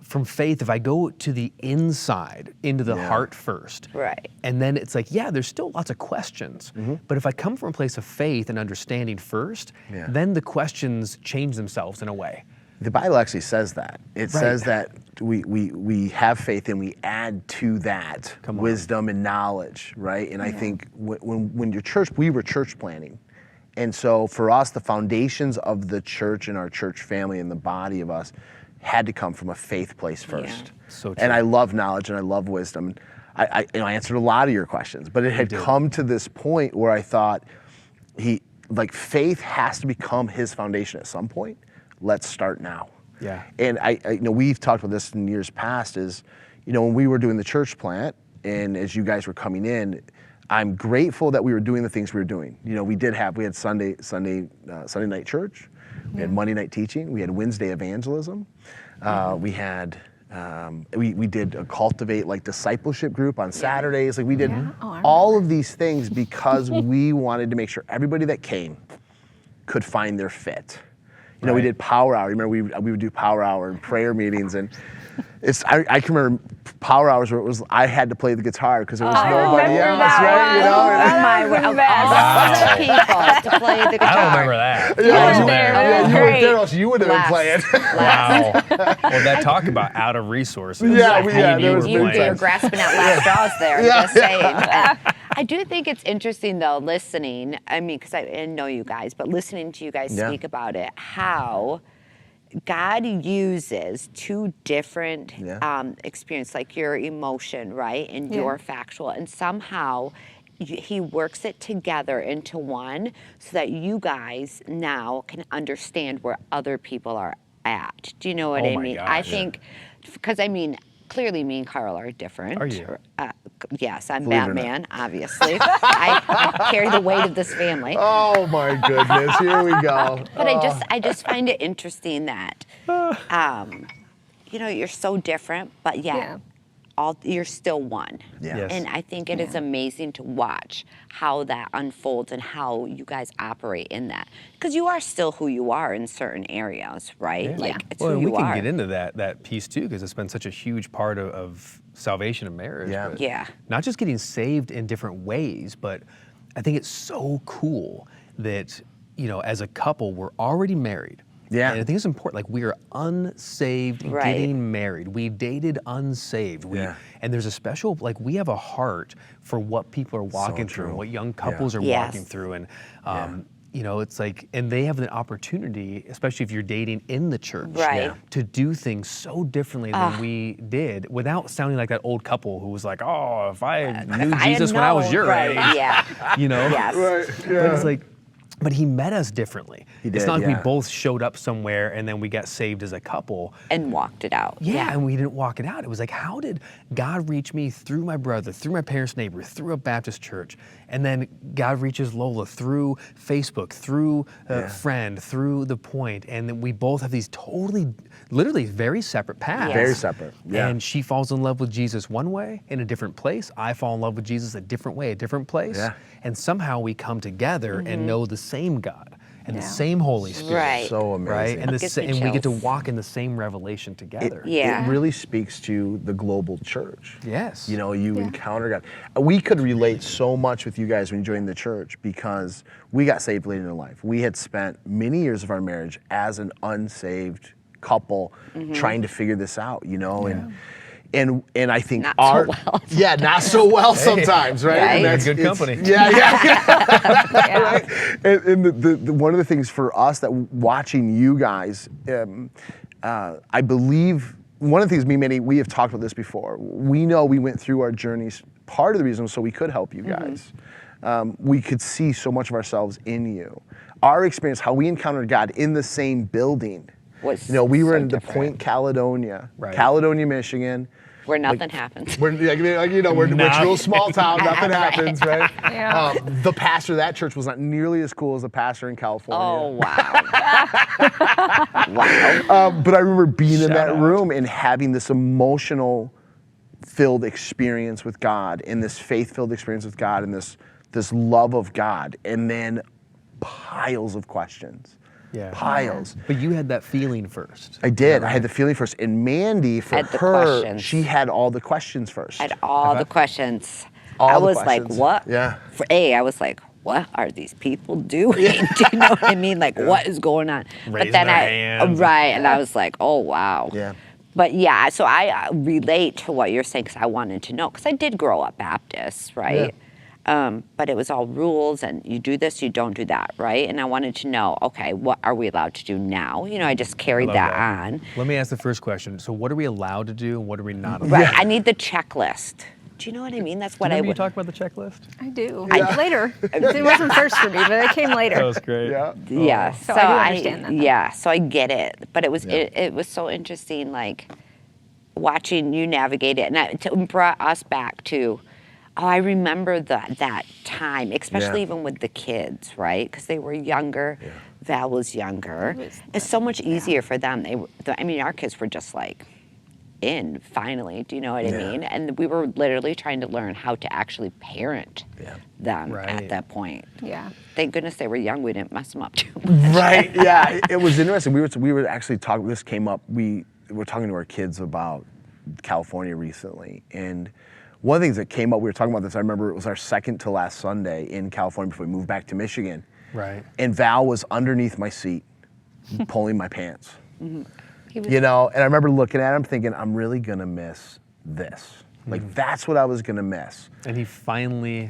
from faith, if I go to the inside, into the heart first. Right. And then it's like, there's still lots of questions. But if I come from a place of faith and understanding first, then the questions change themselves in a way. The Bible actually says that. It says that we have faith and we add to that wisdom and knowledge, right? And I think when your church, we were church planning. And so for us, the foundations of the church and our church family and the body of us had to come from a faith place first. So true. And I love knowledge and I love wisdom. I answered a lot of your questions, but it had come to this point where I thought faith has to become his foundation at some point. Let's start now. Yeah. And I we've talked about this in years past is, when we were doing the church plant and as you guys were coming in, I'm grateful that we were doing the things we were doing. We had Sunday night church, we had Monday night teaching, we had Wednesday evangelism, we had we did a cultivate discipleship group on Saturdays. We did all of these things because we wanted to make sure everybody that came could find their fit. You know, we did power hour. Remember, we would do power hour and prayer meetings, and I can remember power hours where it was I had to play the guitar because there was nobody else, right? You know, Of all the people to play the guitar. I don't remember that. Yeah, you were there. It was you were great. there, else you would have been playing. Wow. Well, that talk about out of resources. There was You're grasping at last straws there. Just saying. I do think it's interesting though, listening. I mean, because I know you guys, but listening to you guys speak about it, how God uses two different experiences, like your emotion, right, and your factual, and somehow he works it together into one so that you guys now can understand where other people are at. Do you know what I mean? Gosh, I think, because I mean, clearly me and Karl are different. Are you? Yes, I'm Batman, obviously. I carry the weight of this family. Oh my goodness, here we go. But I just find it interesting that, you know, you're so different, but you're still one. Yeah. Yes. And I think it is amazing to watch how that unfolds and how you guys operate in that. Because you are still who you are in certain areas, right? Yeah. Like, it's Well, who and you we can are. get into that piece too, because it's been such a huge part of salvation and marriage. Yeah. but Yeah. Not just getting saved in different ways, but I think it's so cool that, you know, as a couple, we're already married. Yeah. And I think it's important, like we are unsaved getting married. We dated unsaved. And there's a special, like we have a heart for what people are walking through and what young couples are walking through. And, you know, it's like, and they have the opportunity, especially if you're dating in the church, to do things so differently than we did without sounding like that old couple who was like, oh, if I knew Jesus when I was your age, you know? But it's like, but he met us differently. It's not like we both showed up somewhere and then we got saved as a couple. And walked it out. Yeah, and we didn't walk it out. It was like, how did God reach me through my brother, through my parents' neighbor, through a Baptist church? And then God reaches Lola through Facebook, through a friend, through The Point. And then we both have these literally very separate paths. Very separate, And she falls in love with Jesus one way in a different place. I fall in love with Jesus a different way, a different place. And somehow we come together and know the same God and the same Holy Spirit. Right. So amazing. Right? And, Gives me and we get to chills. walk in the same revelation together. It really speaks to the global church. Yes. You know, you encounter God. We could relate so much with you guys when you joined the church because we got saved late in life. We had spent many years of our marriage as an unsaved couple trying to figure this out, you know, and I think Not so well. not so well sometimes, right? Right. And You're in good company. Right? And the one of the things for us that watching you guys, I believe one of the things we have talked about this before. We know we went through our journeys. Part of the reason was so we could help you guys. We could see so much of ourselves in you. Our experience, how we encountered God in the same building. Was You know, we were so in the different. Point, Caledonia, Michigan. Where nothing happens. We're we're a real small town. Nothing happens, right? Yeah. The pastor of that church was not nearly as cool as the pastor in California. Oh, wow. Wow. But I remember being in that room and having this emotional-filled experience with God, and this faith-filled experience with God, and this love of God, and then piles of questions. Yeah. Piles. But you had that feeling first. I did. I had the feeling first. And Mandy, for Had the her, questions. she had all the questions first. I had all the questions. All I the was questions. like, what? Yeah. I was like, what are these people doing? Do you know what I mean? Like, what is going on? Raising their hands. and I was like, oh, wow. Yeah. But yeah, so I relate to what you're saying because I wanted to know, because I did grow up Baptist, right? But it was all rules, and you do this, you don't do that, right? And I wanted to know, okay, what are we allowed to do now? You know, I just carried that on. Let me ask the first question. So what are we allowed to do and what are we not allowed Right, to do? I need the checklist. Do you know what I mean? That's what I Remember you would. talked about the checklist? I do. Later. It wasn't first for me, but it came later. That was great. Yeah, So I do understand that, though. Yeah, so I get it, but it was it was so interesting, like watching you navigate it, and it brought us back to, I remember that time, especially even with the kids, right? Because they were younger, Val was younger. It's so much easier for them. Our kids were just like in finally. Do you know what I mean? And we were literally trying to learn how to actually parent them at that point. Yeah. Thank goodness they were young. We didn't mess them up too much. Right. Yeah. It was interesting. We were actually talking. This came up. We were talking to our kids about California recently, and one of the things that came up. We were talking about this. I remember it was our second to last Sunday in California before we moved back to Michigan. Right. And Val was underneath my seat, pulling my pants. You know, and I remember looking at him thinking, I'm really gonna miss this. Like, that's what I was gonna miss. And he finally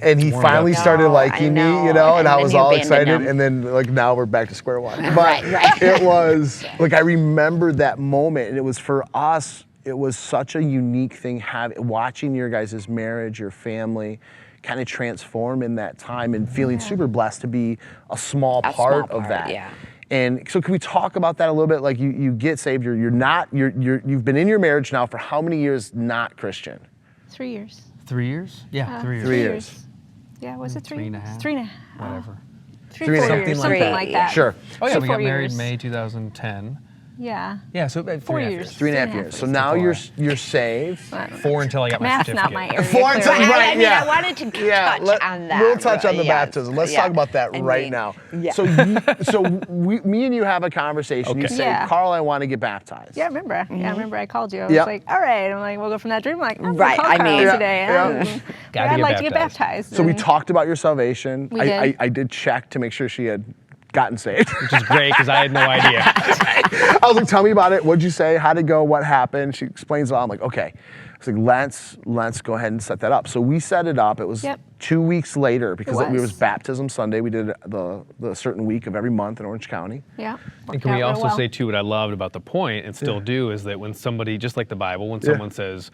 started liking me, you know, and I was all excited. him. And then, like, now we're back to square one. But Right. it was, like, I remembered that moment, and it was for us, it was such a unique thing, watching your guys' marriage, your family, kind of transform in that time, and feeling super blessed to be a small part of that. Yeah. And so, can we talk about that a little bit? Like, you get saved, you've been in your marriage now for how many years not Christian? 3 years. 3 years? Yeah, 3 years. 3 years. Yeah, was it 3? 3.5. 3.5. Whatever. 3 or 4 years, something like that. Sure. Oh yeah, So we 4 got married years. May 2010. Yeah. Yeah, so about 4 3.5 years. 3.5 years. So now you're saved. 4 until I got my Math's certificate. not my area. 4 until- clearly. right, I mean, yeah. I wanted to touch on that. We'll touch on the Yes. baptism. Let's Yeah. talk about that I right mean, now. yeah. So me and you have a conversation. You Okay. say, Yeah. Carl, I want to get baptized. Yeah, I remember. Yeah, I remember I called you. I was Yep. like, all right. I'm like, we'll go from that dream. I'm like, I'm Right, Call I Carl mean- today. Yeah. Gotta I'd get like to get baptized. baptized. So we And talked about your salvation. We did. I did check to make sure she had gotten saved. Which is great because I had no idea. I was like, tell me about it. What'd you say? How'd it go? What happened? She explains it all. I'm like, okay. I was like, let's go ahead and set that up. So we set it up. It was 2 weeks later because it was baptism Sunday. We did the certain week of every month in Orange County. Yeah. And can we also say too, what I loved about the point and still do is that when somebody, just like the Bible, when someone says,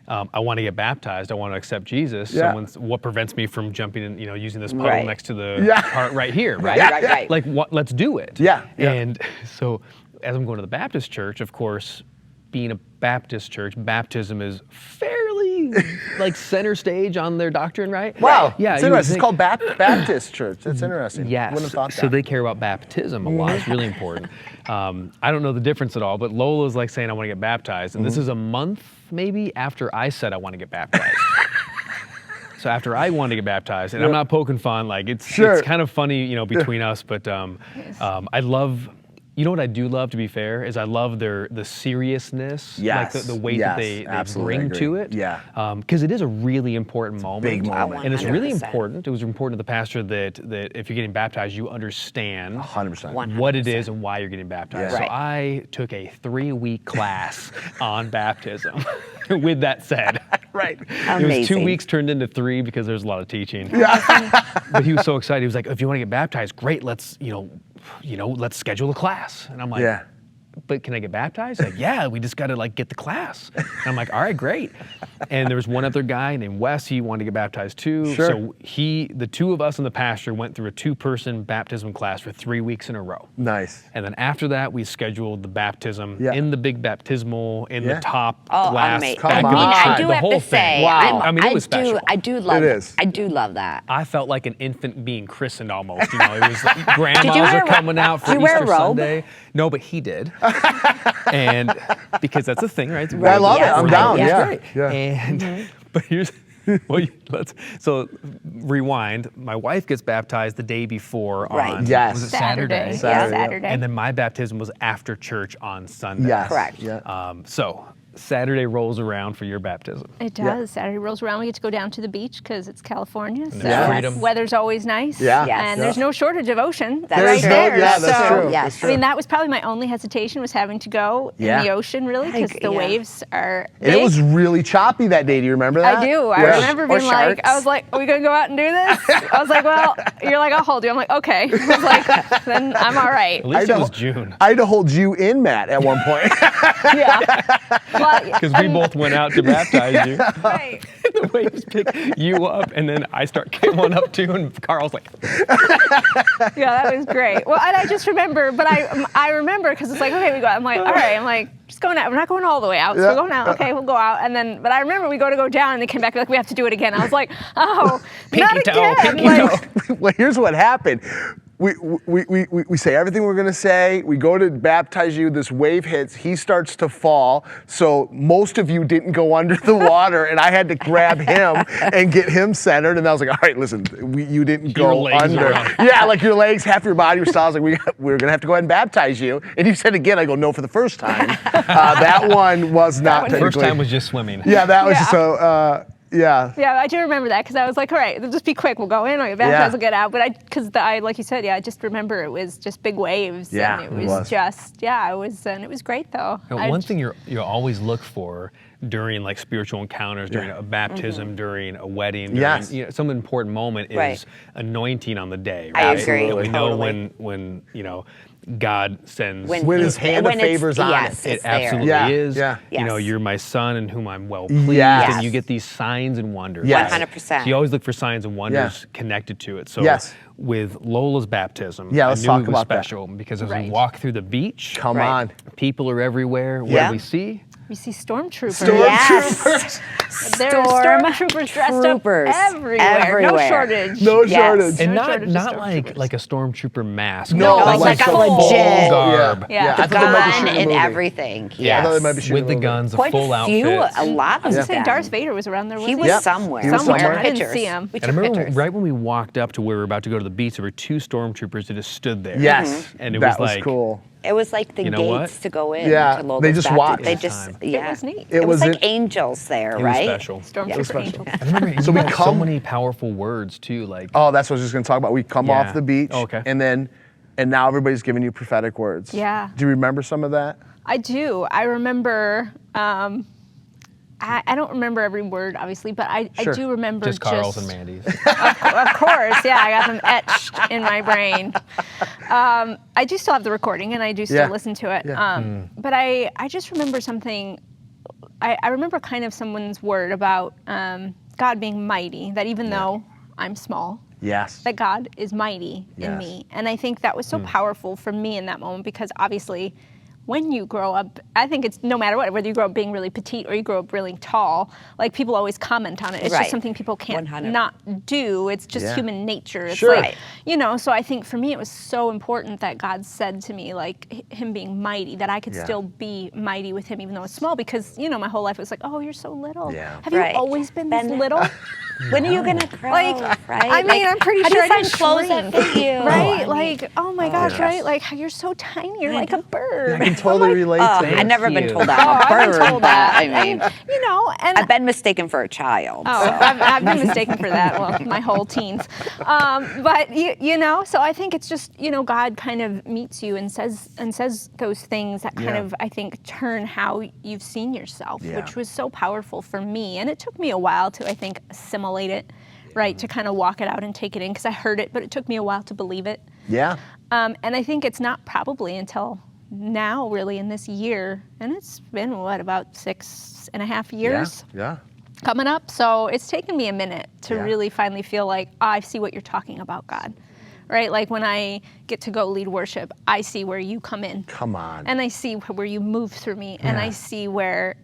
I want to get baptized, I want to accept Jesus, what prevents me from jumping in, using this puddle next to the part right here, right? Right. Like, let's do it. Yeah. And so as I'm going to the Baptist church, of course, being a Baptist church, baptism is fairly like center stage on their doctrine, right? Wow. Yeah. It's interesting. It's called Baptist church. That's interesting. Yes. Wouldn't have thought that. So they care about baptism a lot. It's really important. I don't know the difference at all, but Lola's like saying, I want to get baptized. And this is a month maybe after I said I want to get baptized. So after I wanted to get baptized, and I'm not poking fun, like it's kind of funny, between us, but I love, you know what I do love, to be fair, is I love the seriousness, like the weight that they bring to it. Yeah. Because it is a really important moment. Big moment. And it's really 100%. important. It was important to the pastor that if you're getting baptized, you understand 100%. what it is and why you're getting baptized. Yeah. So Right. I took a 3-week class on baptism. With that said, Right. it was 2 weeks turned into 3 because there's a lot of teaching. But he was so excited. He was like, "If you want to get baptized, great. Let's let's schedule a class." And I'm like, "But can I get baptized?" Like, "Yeah, we just got to get the class." And I'm like, "All right, great." And there was one other guy named Wes. He wanted to get baptized too. Sure. So the two of us and the pastor went through a 2-person baptism class for 3 weeks in a row. Nice. And then after that, we scheduled the baptism in the big baptismal in the top Oh, glass. amazing. Come I mean, on. I do the have whole to thing. say, Wow. I mean, it was special. I do love It is. I do love that. I felt like an infant being christened almost. It was like grandmas wear are coming out for did you wear a Easter robe? Sunday. No, but he did. And because that's the thing, right? I love it. I'm down. It's Yeah. great. Yeah. And but here's so rewind. My wife gets baptized the day before on Yes. was it Saturday. Saturday. Yeah, Saturday. And then my baptism was after church on Sunday. Yes. Correct. Yeah. So Saturday rolls around for your baptism. It does. Saturday rolls around. We get to go down to the beach because it's California. So there's freedom. weather's always nice. Yeah. Yes. And there's no shortage of ocean That's right true. there. Yeah, that's so, true. Yes. That's I true. mean, that was probably my only hesitation, was having to go in the ocean, really, because the waves are And big. it was really choppy that day. Do you remember that? I do. I Yeah. remember Or being like, sharks. I was like, are we going to go out and do this? I was like, well, you're like, I'll hold you. I'm like, okay. I was like, then I'm all right. At least it was June. I had to hold you in, Matt, at one point. Well, Because we both went out to baptize you. right. The waves pick you up, and then I start getting one up too, and Carl's like, Yeah, that was great. Well, and I just remember, but I remember because it's like, okay, we go. I'm like, all right. I'm like, just going out. We're not going all the way out. So we're going out. Okay, we'll go out. And then, but I remember we go down, and they came back like, we have to do it again. I was like, oh, Pinky not toe, again. pinky Like, toe. Well, here's what happened. we say everything we're gonna say. We go to baptize you. This wave hits. He starts to fall. So most of you didn't go under the water, and I had to grab him and get him centered. And I was like, all right, listen, you didn't go under. Yeah, like your legs, half your body was still. I was like, we're gonna have to go ahead and baptize you. And he said again, I go, no, for the first time. That one was not. The first time was just swimming. Yeah, that was just so. Yeah. Yeah, I do remember that because I was like, all right, just be quick. We'll go in, we'll get baptized, we'll get out. But because I, like you said, I just remember it was just big waves. Yeah, and it was just, and it was great though. One thing you always look for during like spiritual encounters, during a baptism, during a wedding, during some important moment is anointing on the day. Right? I agree. We know when God sends when his hand of favors on it. It absolutely is. Yeah. You know, you're my son in whom I'm well pleased, and you get these signs and wonders. 100%. So you always look for signs and wonders connected to it. So with Lola's baptism, let's talk about special because as we walk through the beach, come on, people are everywhere. What do we see? We see stormtroopers. Yes. There are stormtroopers dressed up everywhere. No shortage. No shortage. And not like a stormtrooper mask. No, like a legit garb. The gun and everything. Yeah, I thought they might be shooting with the guns, quite a full outfit. A lot of them. Darth Vader was around there. He was somewhere. I didn't see him. And I remember right when we walked up to where we were about to go to the beach, there were two stormtroopers that just stood there. Yes, and it was like cool. It was like the gates to go in. Yeah, to Lola's they just watched. They just, it was neat. It was like angels there, right? It was special. Stormtrooper angels. I remember so we come so many powerful words too, like. Oh, that's what I was just going to talk about. We come off the beach, and now everybody's giving you prophetic words. Yeah. Do you remember some of that? I do. I remember. I don't remember every word, obviously, but I do remember just Karl's and Mandy's. Of course, I got them etched in my brain. I do still have the recording, and I do still listen to it. But I just remember something. I remember kind of someone's word about God being mighty, that even though I'm small, that God is mighty in me. And I think that was so powerful for me in that moment because obviously when you grow up, I think it's no matter what, whether you grow up being really petite or you grow up really tall, like people always comment on it. It's just something people can't 100. Not do. It's just human nature. It's like, so I think for me it was so important that God said to me, like him being mighty, that I could still be mighty with him even though it's small because, my whole life it was like, oh, you're so little. Yeah. Have you always been this little? When are you going to grow, right? I mean, I'm pretty sure I didn't clothes that fit you. Right? Oh my gosh, right? Like you're so tiny, you're like a bird. I can totally relate to I've never been told that. I've been told that. I mean, and I've been mistaken for a child. Oh, so. I've been mistaken for that. Well, my whole teens. But so I think it's just God kind of meets you and says those things that kind of I think turn how you've seen yourself, which was so powerful for me. And it took me a while to I think assimilate it, right? To kind of walk it out and take it in because I heard it, but it took me a while to believe it. Yeah. And I think it's not probably until now really in this year, and it's been about 6.5 years coming up, so it's taken me a minute to really finally feel like I see what you're talking about, God, right? Like when I get to go lead worship, I see where you come in, and I see where you move through me, and I see where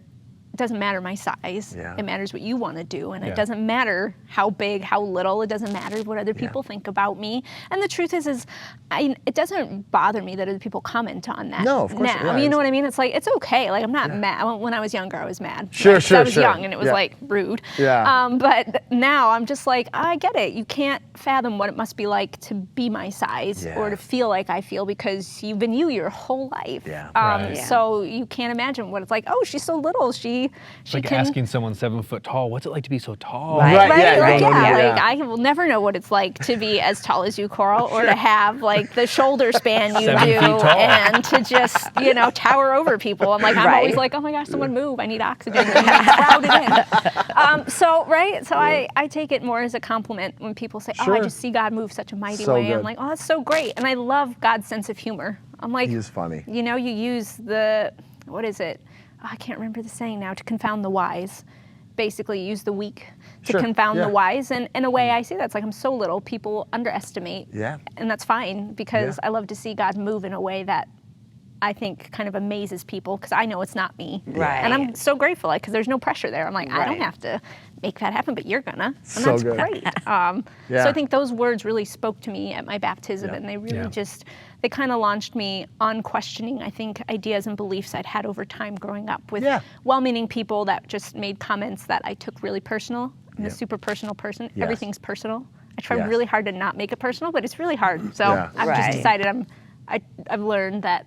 it doesn't matter my size. It matters what you want to do. And it doesn't matter how big, how little. It doesn't matter what other people think about me. And the truth is it doesn't bother me that other people comment on that. No, of course now. not. You know what I mean? It's like, it's okay. Like, I'm not mad. When I was younger, I was mad. Sure. I was young and it was like rude. But now I'm just like, I get it. You can't fathom what it must be like to be my size or to feel like I feel because you've been you your whole life. So you can't imagine what it's like. Oh, she's so little. It's like asking someone 7 foot tall, what's it like to be so tall? Right. Like I will never know what it's like to be as tall as you, Karl, or to have like the shoulder span you 7 feet do, tall. and to just tower over people. I'm always like, oh my gosh, someone move! I need oxygen. Crowded in. So I take it more as a compliment when people say, oh, I just see God move such a mighty way. Good. I'm like, oh, that's so great, and I love God's sense of humor. I'm like, he is funny. You use what is it? I can't remember the saying now, to confound the wise. Basically, use the weak to confound the wise. And in a way, I see that's like I'm so little, people underestimate. And that's fine because I love to see God move in a way that I think kind of amazes people because I know it's not me. Right. And I'm so grateful because there's no pressure there. I'm like, I don't Right. have to make that happen, but you're gonna. And So that's good. great. So I think those words really spoke to me at my baptism, and they really they kind of launched me on questioning, I think, ideas and beliefs I'd had over time growing up with well-meaning people that just made comments that I took really personal. I'm a super personal person. Yes. Everything's personal. I try really hard to not make it personal, but it's really hard. So I've Right. just decided I've learned that,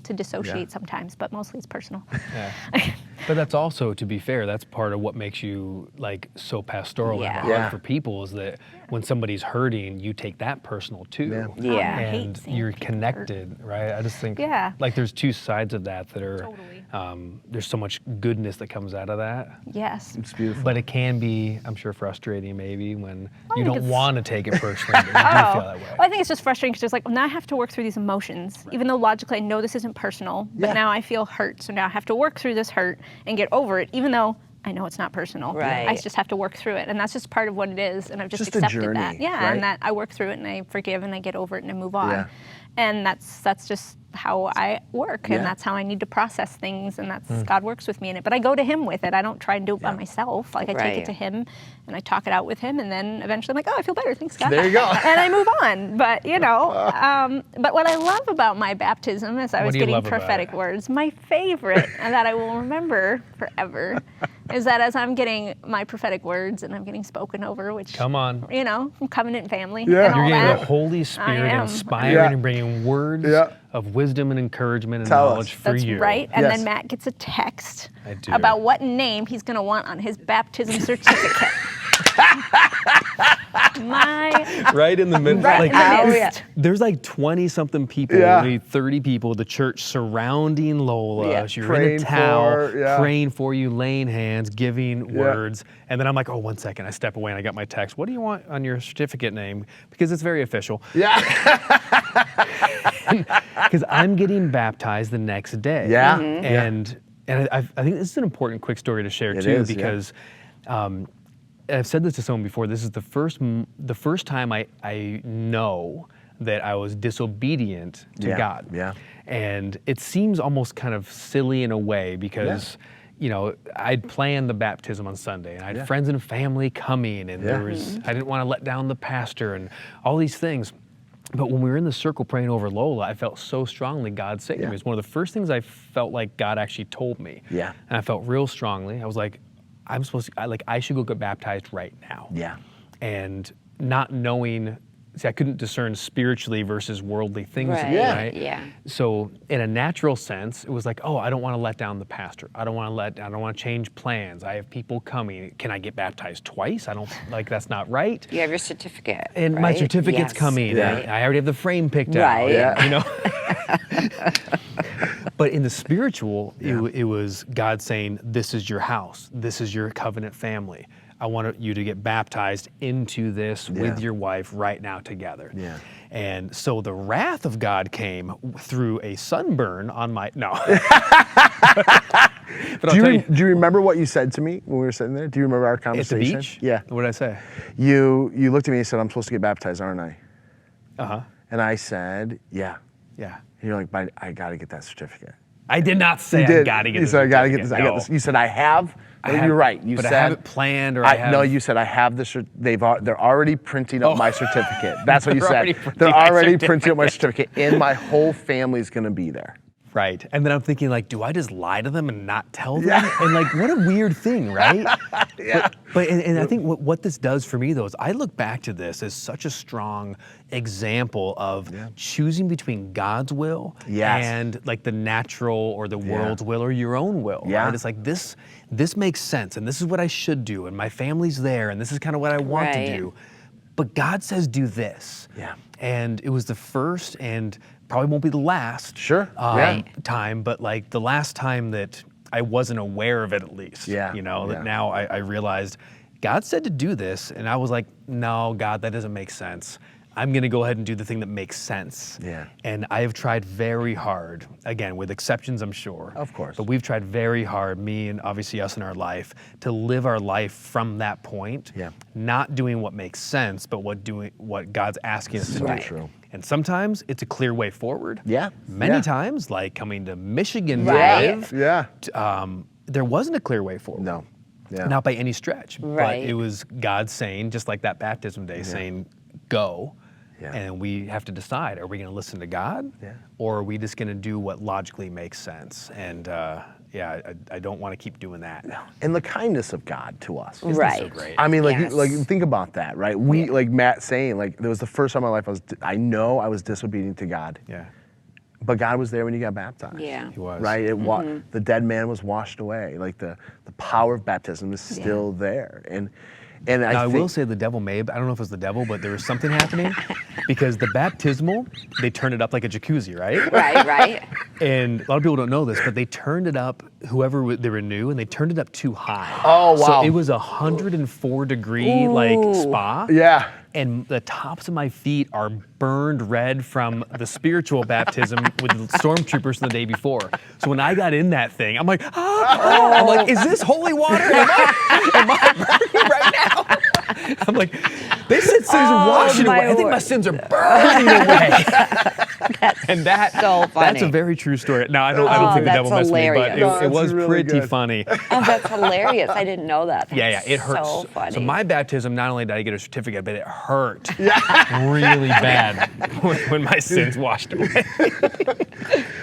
to dissociate sometimes, but mostly it's personal. But that's also, to be fair, that's part of what makes you like so pastoral and hard for people is that when somebody's hurting, you take that personal too. Yeah. I hate And seeing you're people connected, right? I just think like there's two sides of that are, there's so much goodness that comes out of that. Yes. It's beautiful. But it can be, I'm sure, frustrating maybe when you think don't it's- want to take it personally, but you do feel that way. Well, I think it's just frustrating because it's like, well, now I have to work through these emotions, even though logically I know this isn't personal, but now I feel hurt. So now I have to work through this hurt and get over it, even though I know it's not personal. Right. I just have to work through it. And that's just part of what it is. And I've just Just a accepted journey, that. Yeah. right? And that I work through it and I forgive and I get over it and I move on. Yeah. And that's just how I work, and that's how I need to process things, and that's God works with me in it. But I go to Him with it. I don't try and do it by myself. Like I take it to Him, and I talk it out with Him, and then eventually I'm like, oh, I feel better. Thanks, God. There you go. And I move on. But but what I love about my baptism is I was do you getting love about prophetic it? words. My favorite, and that I will remember forever, is that as I'm getting my prophetic words and I'm getting spoken over, which Come on. from covenant family, Yeah. and all You're getting that. the Holy Spirit am. inspiring and bringing words of wisdom and encouragement and Tell us. knowledge for That's you. right. And Yes. then Matt gets a text I do. about what name he's going to want on his baptism certificate. Right in the middle. Right in the oh, midst. There's like 20-something people, maybe 30 people, the church surrounding Lola. Yeah. You're Praying in a towel, for, praying for you, laying hands, giving words. And then I'm like, oh, 1 second. I step away and I got my text. What do you want on your certificate name? Because it's very official. Yeah. Because I'm getting baptized the next day. Yeah. And I think this is an important quick story to share It too, is, because I've said this to someone before. This is the first time I know that I was disobedient to God. Yeah. And it seems almost kind of silly in a way because I'd planned the baptism on Sunday and I had friends and family coming, and there was I didn't want to let down the pastor and all these things. But when we were in the circle praying over Lola, I felt so strongly God saved me. It was one of the first things I felt like God actually told me. Yeah. And I felt real strongly. I was like, I should go get baptized right now. Yeah. And not knowing, I couldn't discern spiritually versus worldly things. Right. Yeah. So in a natural sense, it was like, oh, I don't want to let down the pastor. I don't want to change plans. I have people coming. Can I get baptized twice? I don't that's not right. You have your certificate. And my right? certificate's Yes. coming. Yeah. And I already have the frame picked out. Right. Yeah. But in the spiritual, it was God saying, this is your house. This is your covenant family. I want you to get baptized into this with your wife right now together. Yeah. And so the wrath of God came through a sunburn on my, no. But I'll Do tell you remember what you said to me when we were sitting there? Do you remember our at the conversation? beach? Yeah. What did I say? You looked at me and said, I'm supposed to get baptized, aren't I? Uh-huh. And I said, yeah. Yeah. And you're like, but I got to get that certificate. I did not say You I did. got to get You this. said, I got to get this. certificate. I got this. You said, I have. You're right. You but said, I have it planned, or I have. No, you said, I have the they're already printing up my certificate. That's what you They're said. already printing They're my already printing up my certificate, and my whole family's going to be there. Right. And then I'm thinking, like, do I just lie to them and not tell them? Yeah. And like, what a weird thing, right? Yeah. But I think what this does for me, though, is I look back to this as such a strong example of choosing between God's will and like the natural or the world's will or your own will. Yeah. Right? It's like this makes sense, and this is what I should do, and my family's there, and this is kind of what I want to do. But God says do this. Yeah. And it was the first and probably won't be the last time, but like the last time that I wasn't aware of it, at least. Yeah. That now I realized God said to do this, and I was like, no, God, that doesn't make sense. I'm going to go ahead and do the thing that makes sense. Yeah. And I have tried very hard, again, with exceptions, I'm sure. Of course. But we've tried very hard, me and obviously us in our life, to live our life from that point. Yeah. Not doing what makes sense, but what God's asking us to do. So true. And sometimes it's a clear way forward. Yeah. Many Yeah. times, like coming to Michigan to Right. live, Yeah. there wasn't a clear way forward. No. Yeah. Not by any stretch. Right. But it was God saying, just like that baptism day, saying, go. Yeah. And we have to decide, are we going to listen to God? Yeah. Or are we just going to do what logically makes sense? And I don't want to keep doing that. And the kindness of God to us. Isn't Right. that so great? I mean, like, Yes. like think about that, right? We, like Matt saying, like, there was the first time in my life I know I was disobedient to God, Yeah. but God was there when you got baptized. Yeah. He was. Right? The dead man was washed away. Like the power of baptism is still there. And Now, I think, will say the devil I don't know if it was the devil, but there was something happening because the baptismal, they turned it up like a jacuzzi, right? Right. And a lot of people don't know this, but they turned it up, they were new, and they turned it up too high. Oh, wow. So it was 104 degree like spa. yeah. And the tops of my feet are burned red from the spiritual baptism with the Stormtroopers from the day before. So when I got in that thing, I'm like, I'm like, is this holy water? Am I burning right now? I'm like, they said sins are washing away. I think my sins are burning away. And that, so funny. that's a very true story. Now, I don't think the devil that's messed with me, but hilarious. it was That's really pretty good. funny. Oh, that's hilarious. I didn't know that. Yeah, That's it hurts. So funny. So my baptism, not only did I get a certificate, but it hurt really bad when my sins washed away.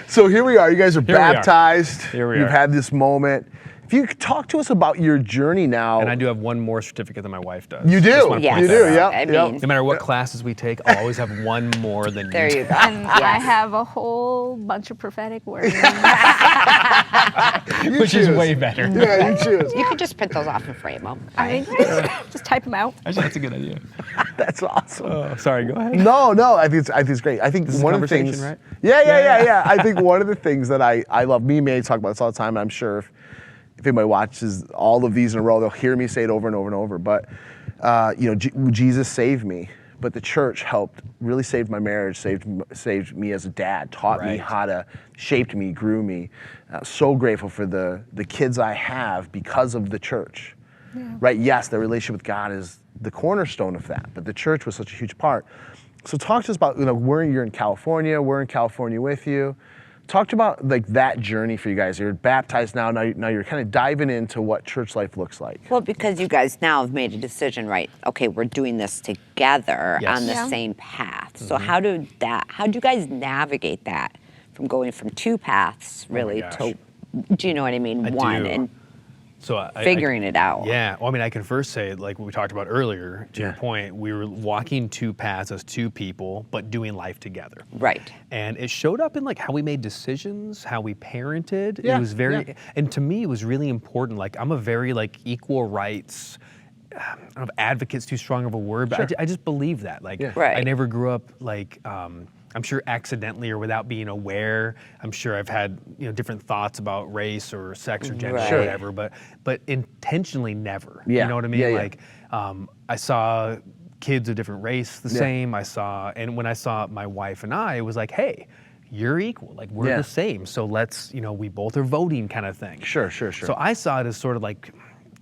So here we are. You guys are Here we are. baptized. Here we You've are. had this moment. If you could talk to us about your journey now. And I do have one more certificate than my wife does. You do? Just wanna Yes. point You do, that out. yeah. I Yep. mean, No matter what classes we take, I'll always have one more than there you go. And I Yes. have a whole bunch of prophetic words. You which is choose. way better. Yeah, you choose. You could just print those off and frame them. I mean, just type them out. Actually, that's a good idea. That's awesome. Oh, sorry, go ahead. No, I think it's great. I think This is one of the conversation, things, right? Yeah. I think one of the things that I love. Me and May talk about this all the time. And I'm sure if anybody watches all of these in a row, they'll hear me say it over and over and over. But Jesus saved me, but the church helped really save my marriage, saved me as a dad, taught me Right. how to, shaped me, grew me. So grateful for the kids I have because of the church. Right? Yes, the relationship with God is the cornerstone of that, but the church was such a huge part. So talk to us about, you're in California, we're in California with you. Talk to about like that journey for you guys. You're baptized now you're kind of diving into what church life looks like. Well, because you guys now have made a decision, right? Okay, we're doing this together Yes. on the Yeah. same path. So how do you guys navigate that from going from two paths really gosh. to, do you know what I mean? I One do. and So I figuring it out. Yeah, well, I mean, I can first say, like what we talked about earlier, to your Yeah. point, we were walking two paths as two people, but doing life together. Right. And it showed up in like how we made decisions, how we parented. Yeah, It was very, yeah. and to me, it was really important. Like I'm a very like equal rights. I don't know if advocate's too strong of a word, but I just believe that. Like Yeah. Right. I never grew up like. I'm sure accidentally or without being aware. I'm sure I've had different thoughts about race or sex or gender Right. or whatever, but intentionally never. Yeah. You know what I mean? Yeah, yeah. Like I saw kids of different race the same. And when I saw my wife and I, it was like, hey, you're equal. Like we're Yeah. the same. So let's, we both are voting kind of thing. Sure. So I saw it as sort of like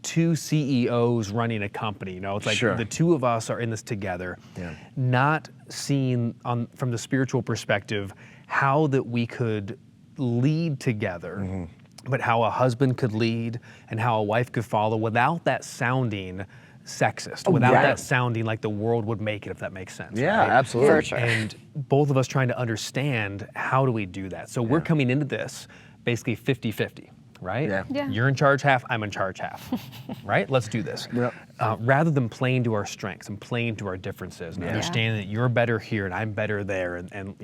two CEOs running a company. It's like Sure. the two of us are in this together, Yeah. not seeing from the spiritual perspective how that we could lead together, Mm-hmm. but how a husband could lead and how a wife could follow without that sounding sexist, without right. that sounding like the world would make it, if that makes sense. Yeah, right? absolutely. For sure. And both of us trying to understand how do we do that. So we're coming into this basically 50-50. Right? Yeah. Yeah. You're in charge half, I'm in charge half. Right? Let's do this. Yep. Rather than playing to our strengths and playing to our differences and Yeah. understanding that you're better here and I'm better there and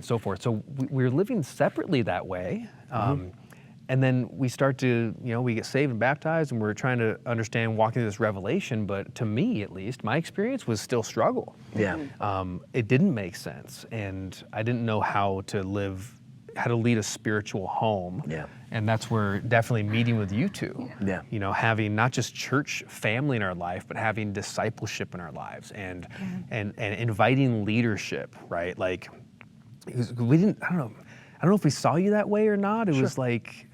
so forth. So we're living separately that way. And then we start to, we get saved and baptized and we're trying to understand walking through this revelation. But to me, at least, my experience was still struggle. Yeah. It didn't make sense. And I didn't know how to lead a spiritual home. Yeah. And that's where definitely meeting with you two. Yeah. Having not just church family in our life, but having discipleship in our lives and inviting leadership, right? Like we didn't, I don't know if we saw you that way or not. It was like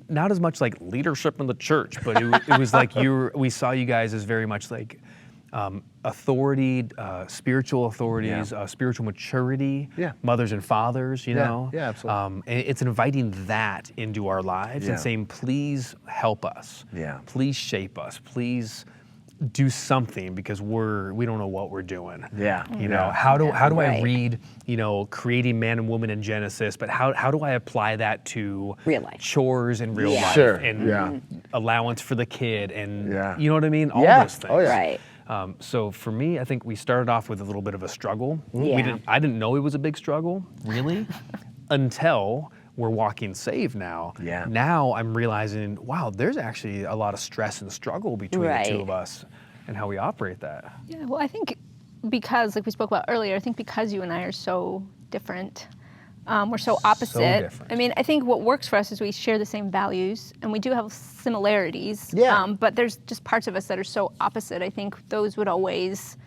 not as much like leadership in the church, but it was like we saw you guys as very much like authority, spiritual authorities, spiritual maturity, mothers and fathers, you know? Yeah, absolutely. And it's inviting that into our lives and saying, please help us. Yeah. Please shape us. Please do something because we don't know what we're doing. Yeah. You know, how do I read, you know, creating man and woman in Genesis, but how do I apply that to real life chores in real life Sure. and allowance for the kid and you know what I mean? All Yeah. those things. Oh, yeah. Right. So for me, I think we started off with a little bit of a struggle. Yeah. I didn't know it was a big struggle, really, until we're walking saved now. Yeah. Now I'm realizing, wow, there's actually a lot of stress and struggle between the two of us and how we operate that. Yeah, well, I think because, like we spoke about earlier, I think because you and I are so different, we're so opposite. different. I mean, I think what works for us is we share the same values, and we do have similarities. Yeah. But there's just parts of us that are so opposite. I think those would always,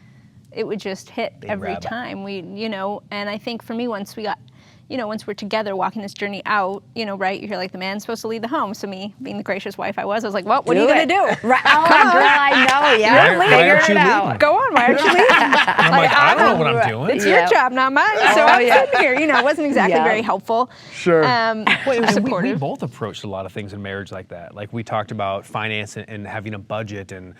it would just hit Big every rabbit. time. You know, and I think for me, once we're together walking this journey out, you know, right, you're like, the man's supposed to lead the home. So me, being the gracious wife I was like, well, what are you going to do? Right. Oh, girl, I know. Yeah. Why Figure aren't it you out. leading? Go on, why aren't you leaving? I'm like, I don't know what I'm doing. It's your job, not mine. So I'm sitting here. You know, it wasn't exactly very helpful. Sure. Well, and we supportive. both approached a lot of things in marriage like that. Like we talked about finance and having a budget and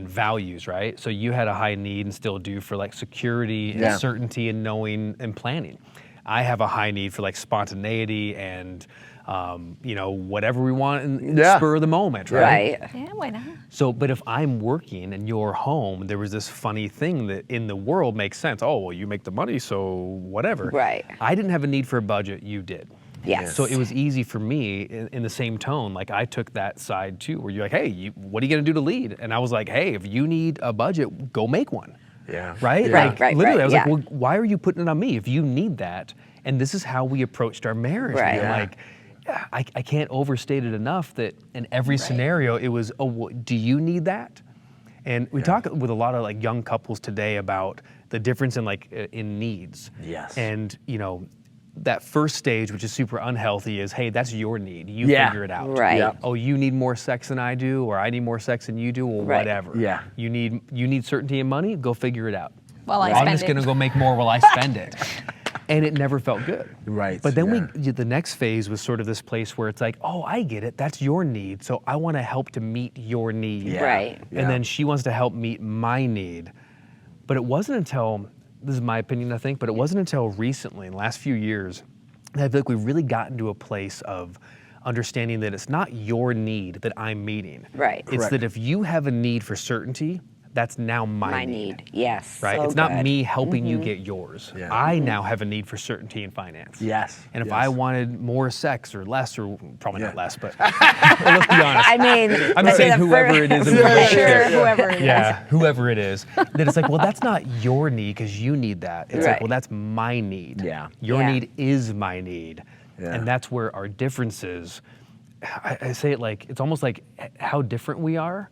values, right? So you had a high need and still do for like security and certainty and knowing and planning. I have a high need for like spontaneity and you know, whatever we want in spur of the moment, right? Yeah, why not? So, but if I'm working and you're home, there was this funny thing that in the world makes sense. Oh, well, you make the money, so whatever. Right. I didn't have a need for a budget, you did. Yes. So it was easy for me in the same tone. Like I took that side too, where you're like, hey, what are you gonna do to lead? And I was like, hey, if you need a budget, go make one. Yeah. Right? Yeah. Like, Right, literally, I was yeah. like, well, why are you putting it on me if you need that? And this is how we approached our marriage. Right. We were Yeah. like, I can't overstate it enough that in every scenario, it was, oh, well, do you need that? And we talk with a lot of like young couples today about the difference in like in needs. Yes. And you know, that first stage, which is super unhealthy, is hey, that's your need. You Yeah. figure it out. Right. Yep. Oh, you need more sex than I do, or I need more sex than you do, or Right. whatever. Yeah. You need certainty in money. Go figure it out. Well, I I'm spend just it. gonna go make more while I spend it. And it never felt good. Right, But then the next phase was sort of this place where it's like, oh, I get it. That's your need. So I want to help to meet your need. Yeah. Right. Yeah. And then she wants to help meet my need. But it wasn't until, this is my opinion, I think, but it wasn't until recently, in the last few years, that I feel like we've really gotten to a place of understanding that it's not your need that I'm meeting. Right. It's Correct. that if you have a need for certainty, that's now my need. Yes. Right? So It's not good. me helping you get yours. Yeah. I now have a need for certainty in finance. Yes. And if Yes. I wanted more sex or less, or probably Yeah. not less, but let's be honest. I mean, I'm that'd be saying the whoever first- it is in the Sure, relationship. whoever it is. Yeah, whoever it is. That it's like, well, that's not your need because you need that. It's like, Right. well, that's my need. Yeah. Your Yeah. need is my need. Yeah. And that's where our differences, I say it like, it's almost like how different we are.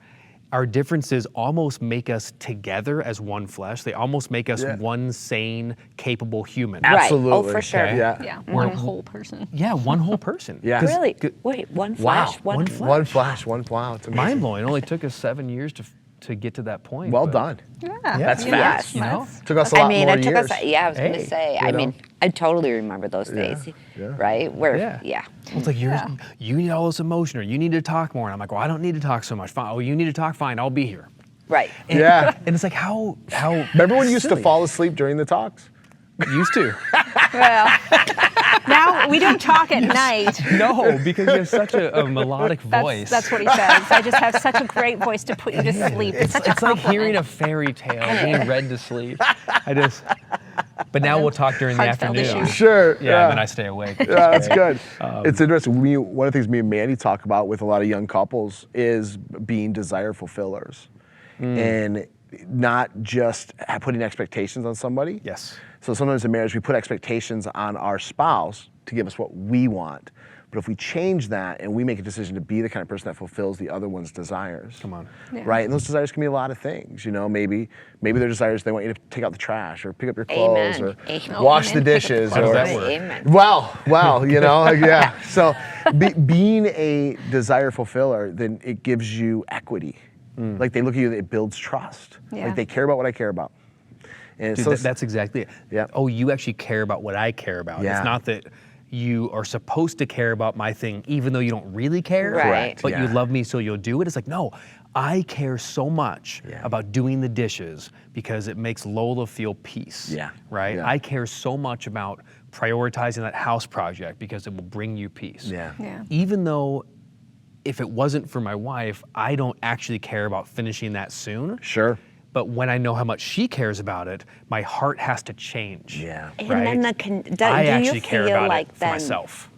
Our differences almost make us together as one flesh. They almost make us one sane, capable human. Right. Absolutely. Oh, for sure. Okay. Yeah. Yeah, one whole person. Yeah, one whole person. Yeah. 'Cause Really? g- Wait, one Wow. flash? One flash. One flash, wow, it's amazing. Mind blowing. It only took us 7 years to get to that point. Well but- done. Yeah, That's you fast. You know? Took us a lot I mean, more it took years. us. Yeah, I was going Hey, to say. you I know? mean, I totally remember those days. yeah. Right? Where? Yeah. Yeah. Well, it's like you need all this emotion, or you need to talk more. And I'm like, well, I don't need to talk so much. Fine. Oh, you need to talk. Fine, I'll be here. Right. And, Yeah. And it's like how Remember when you used to silly. fall asleep during the talks? Used to. Well, now we don't talk at night. No, because you have such a melodic voice. That's what he says. I just have such a great voice to put you to sleep. It's such a It's like compliment. hearing a fairy tale being read to sleep. But now we'll talk during the Heartfelt afternoon. issues. Sure. Yeah, and then I stay awake. which is Yeah, that's great. good. It's interesting. One of the things me and Mandy talk about with a lot of young couples is being desire fulfillers, and not just putting expectations on somebody. Yes. So sometimes in marriage we put expectations on our spouse to give us what we want. But if we change that and we make a decision to be the kind of person that fulfills the other one's desires, Come on. Yeah. right? And those desires can be a lot of things. You know, maybe their desires, they want you to take out the trash or pick up your clothes Amen. or Amen. wash the Amen. dishes. How does or, that work? Amen. Well, you know, like, yeah. So being a desire fulfiller, then it gives you equity Like they look at you, it builds trust. Yeah. Like they care about what I care about. And Dude, so that's exactly it. Yeah. Oh, you actually care about what I care about. Yeah. It's not that you are supposed to care about my thing, even though you don't really care. Right. Correct, But you yeah. love me, so you'll do it. It's like, no, I care so much about doing the dishes because it makes Lola feel peace. Yeah. Right? Yeah. I care so much about prioritizing that house project because it will bring you peace. Yeah. Yeah. Even though if it wasn't for my wife, I don't actually care about finishing that soon. Sure. But when I know how much she cares about it, my heart has to change. Yeah. And Right? then do I you actually care feel about like it for then, myself.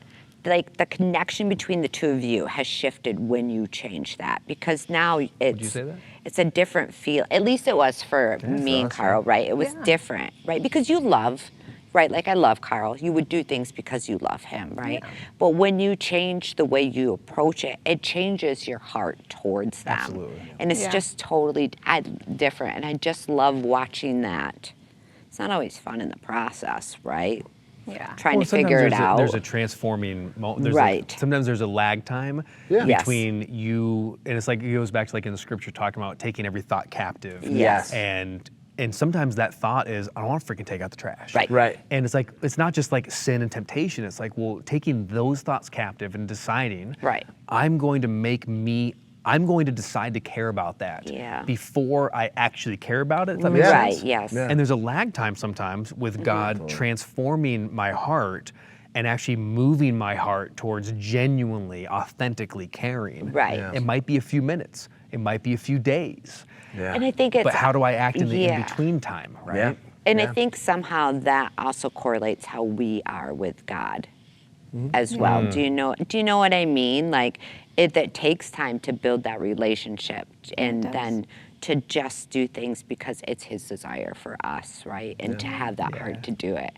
like the connection between the two of you has shifted when you change that? Because now it's you say that? it's a different feel. At least it was for me and us, Karl, right? It was different, right? Because you love, right? Like I love Karl. You would do things because you love him, right? But when you change the way you approach it, it changes your heart towards them. Absolutely. And it's just totally different. And I just love watching that. It's not always fun in the process, right? Yeah. Trying to sometimes figure it there's out. There's a transforming moment. Right. Sometimes there's a lag time Yes. between you, and it's like it goes back to like in the scripture talking about taking every thought captive. Yes. And sometimes that thought is, I don't want to freaking take out the trash. Right. Right. And it's like, it's not just like sin and temptation. It's like, well, taking those thoughts captive and deciding, Right. I'm going to decide to care about that before I actually care about it. If that makes Right, sense. yes. Yeah. And there's a lag time sometimes with God transforming my heart and actually moving my heart towards genuinely, authentically caring. Right. Yeah. It might be a few minutes. It might be a few days. Yeah. And I think it's But how do I act in the yeah. in-between time, right? Yeah. And I think somehow that also correlates how we are with God as well. Do you know what I mean? Like that takes time to build that relationship and then to just do things because it's his desire for us, right? And to have that heart to do it.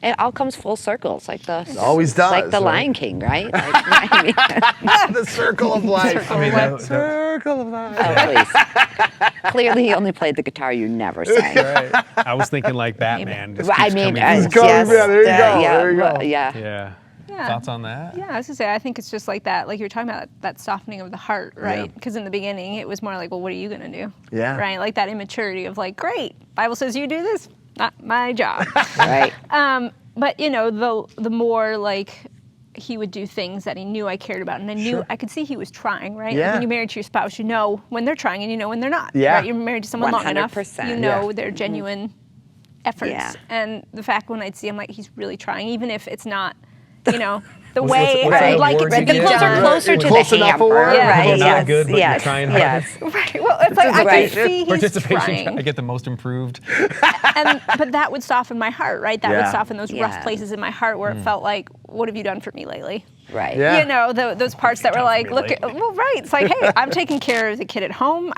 It all comes full circle. It's like always does, like the right? Lion King, right? Like, I mean, The circle of life. I mean, Circle of life. oh, please. Clearly, he only played the guitar you never sang. right. I was thinking like Batman. Just Well, I keeps mean, coming He's coming, yes, yeah, there you go, yeah, there you well, go. yeah. Yeah. Yeah. Thoughts on that? Yeah, I was gonna say, I think it's just like that, like you were talking about, that softening of the heart, right? Because in the beginning, it was more like, well, what are you gonna do? Yeah. Right? Like that immaturity of like, great, Bible says you do this, not my job. Right. But you know, the more like he would do things that he knew I cared about, and I knew I could see he was trying, right? Like Yeah. when you're married to your spouse, you know when they're trying and you know when they're not. Yeah. Right? You're married to someone long enough, 100%. you know their genuine efforts. Yeah. And the fact when I'd see him, like he's really trying, even if it's not, you know, the What's- way what's I that would like it word to you be get? The closer, done. closer to Close the enough hamper, for it? right? Close enough Yes, good, but you're yes, trying hard. yes. Right. Well, it's like I Right. can see he's Participation. trying. I get the most improved. But that would soften my heart, right? That Yeah. would soften those rough Yeah. places in my heart where it felt like, what have you done for me lately? Right. Yeah. You know, those parts that were like, me look at, lately? well, right. It's like, hey, I'm taking care of the kid at home.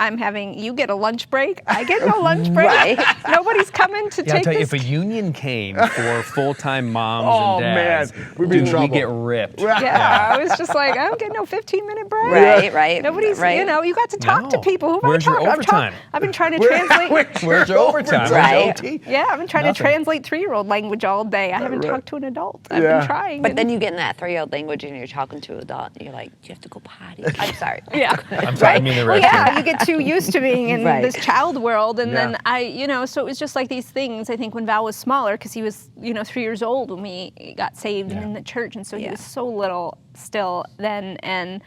You get a lunch break. I get no lunch break. Right. Nobody's coming to Yeah, I'll take tell you, this. if a union came for full-time moms Oh, and dads, man, we'd be in dude, trouble. we get ripped. Yeah, I was just like, I don't get no 15-minute break. Right, right. Nobody's, right. you know, you got to talk to No. people. Who have Where's I your talked to? overtime? I've been trying to translate. Where's your overtime? Right. Where's your OT? Yeah, I've been trying Nothing. to translate 3-year-old language all day. I haven't talked to an adult. I've Yeah. been trying. But and- then you get in that 3-year-old language and you're talking to an adult and you're like, do you have to go potty? I'm sorry. yeah. I'm sorry, I mean the Well, restroom. yeah, you get too used to being in Right. this child world, and Yeah. then so it was just like these things. I think when Val was smaller, because he was, 3 years old when we got saved and in the church, and so he Yeah. was so little still then, and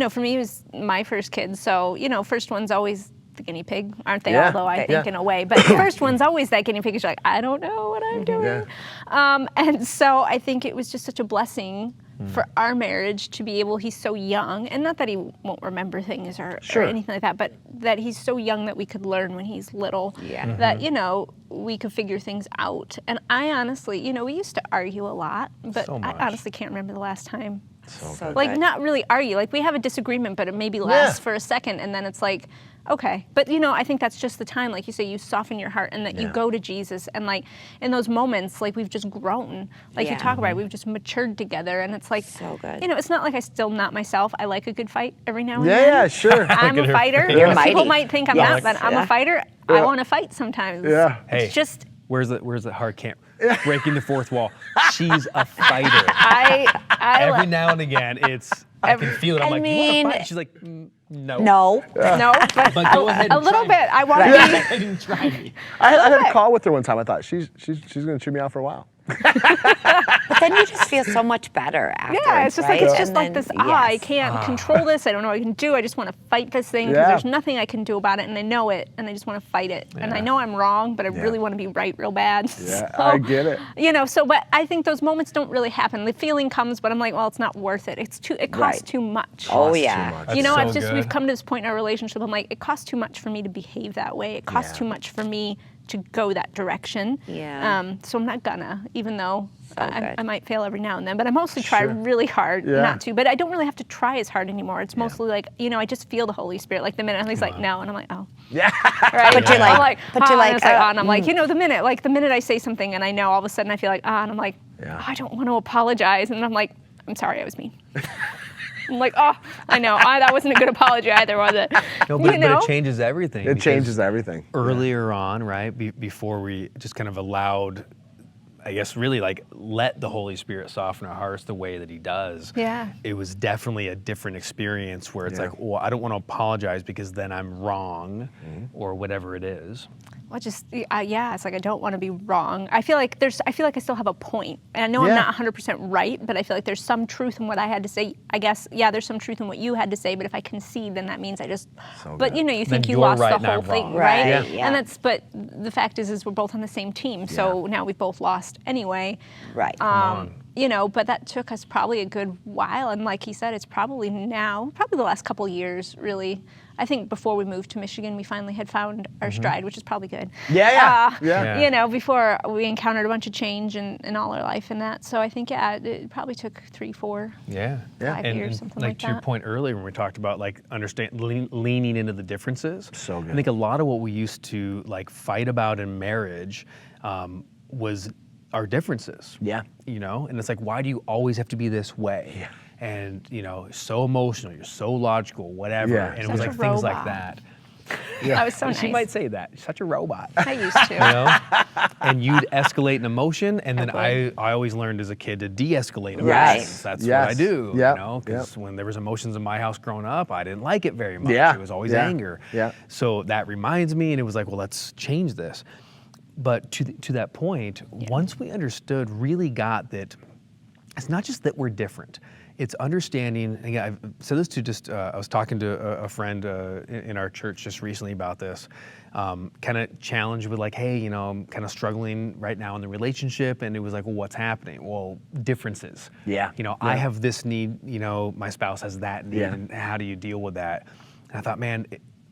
for me, he was my first kid, so first one's always the guinea pig, aren't they? Yeah. Although I think Yeah. in a way, but the first one's always that guinea pig. You're like, I don't know what I'm doing, and so I think it was just such a blessing for our marriage to be able. He's so young, and not that he won't remember things or anything like that, but that he's so young that we could learn when he's little. Yeah. That we could figure things out. And I honestly, we used to argue a lot, but So I much. honestly can't remember the last time. So Like good. not really argue. Like we have a disagreement, but it maybe lasts for a second, and then it's like, okay. But I think that's just the time, like you say, you soften your heart, and that you go to Jesus, and like in those moments, like we've just grown. Like you Yeah. talk about it, we've just matured together, and it's like, So good. it's not like I still not myself. I like a good fight every now and Yeah, then. yeah, sure. I'm a fighter. You're People mighty. might think I'm Yes. not, but I'm Yeah. a fighter. I want to fight sometimes. Yeah. Hey. It's just Where's the hard camp? Breaking the fourth wall. She's a fighter. I Every now and again, it's I can feel it. I'm I like, you mean- want to fight? She's like, no. No. No, but But go ahead. a And little try bit. I want to me. be. Go ahead and try me. I had a call with her one time. I thought she's going to chew me out for a while. But then you just feel so much better afterwards, Yeah, it's just right? like it's just And like then- this. I yes. can't control this. I don't know what I can do. I just want to fight this thing because Yeah. there's nothing I can do about it, and I know it, and I just want to fight it. And I know I'm wrong, but I really want to be right real bad. Yeah, So, I get it. You know, but I think those moments don't really happen. The feeling comes, but I'm like, well, it's not worth it. It costs Right. too much. Oh, Costs too yeah. much. You know, That's so we've good. come to this point in our relationship. I'm like, it costs too much for me to behave that way. It costs Yeah. too much for me to go that direction. Yeah. So I'm not gonna, even though I good. might fail every now and then, but I mostly try Sure. really hard Yeah. not to. But I don't really have to try as hard anymore. It's mostly like, you know, I just feel the Holy Spirit. Like the minute he's like, no, and I'm like, oh. Yeah. Right. But you're I'm like- but "Ah," you're and like, it's and I'm like, you know, the minute I say something and I know all of a sudden I feel like, and I'm like, Yeah. I don't want to apologize. And I'm like, I'm sorry, I was mean. I'm like, oh, I know. That wasn't a good apology either, was it? No, You but know? it changes everything. It because changes everything. Earlier on, right, before we just kind of allowed, I guess, really like let the Holy Spirit soften our hearts the way that He does. Yeah. It was definitely a different experience where it's Yeah. like, well, I don't want to apologize because then I'm wrong, or whatever it is. Well, just it's like I don't want to be wrong. I feel like I still have a point, and I know I'm Yeah. not 100% right, but I feel like there's some truth in what I had to say. I guess there's some truth in what you had to say, but if I concede, then that means I just. So but good. you know, you think Then you you're lost right the and whole I'm thing, wrong. right? Right, yeah. And but the fact is we're both on the same team, so now we both lost anyway. Right. You know, but that took us probably a good while, and like he said, it's probably the last couple years, really. I think before we moved to Michigan, we finally had found our stride, which is probably good. Yeah. You know, before we encountered a bunch of change in all our life and that. So I think, it probably took 3, 4, Yeah. 5 And, years, something like like to your that. point earlier when we talked about like leaning into the differences. So good. I think a lot of what we used to like fight about in marriage was our differences. Yeah. You know, and it's like, why do you always have to be this way? Yeah. And you know, so emotional, you're so logical, whatever. Yeah. And it was Such like a things like robot. that. That was so nice. She might say that. Such a robot. I used to. You know? And you'd escalate an emotion, and then would. I always learned as a kid to de-escalate Right. emotions. That's Yes. what I do. Yep. You know, because when there was emotions in my house growing up, I didn't like it very much. Yeah. It was always Yeah. anger. Yeah. So that reminds me, and it was like, well, let's change this. But to that point, once we understood, really got that it's not just that we're different. It's understanding, and I've said this to just, I was talking to a friend in our church just recently about this, kind of challenged with like, hey, you know, I'm kind of struggling right now in the relationship, and it was like, well, what's happening? Well, differences. Yeah. You know, I have this need, you know, my spouse has that need, Yeah. and how do you deal with that? And I thought, man,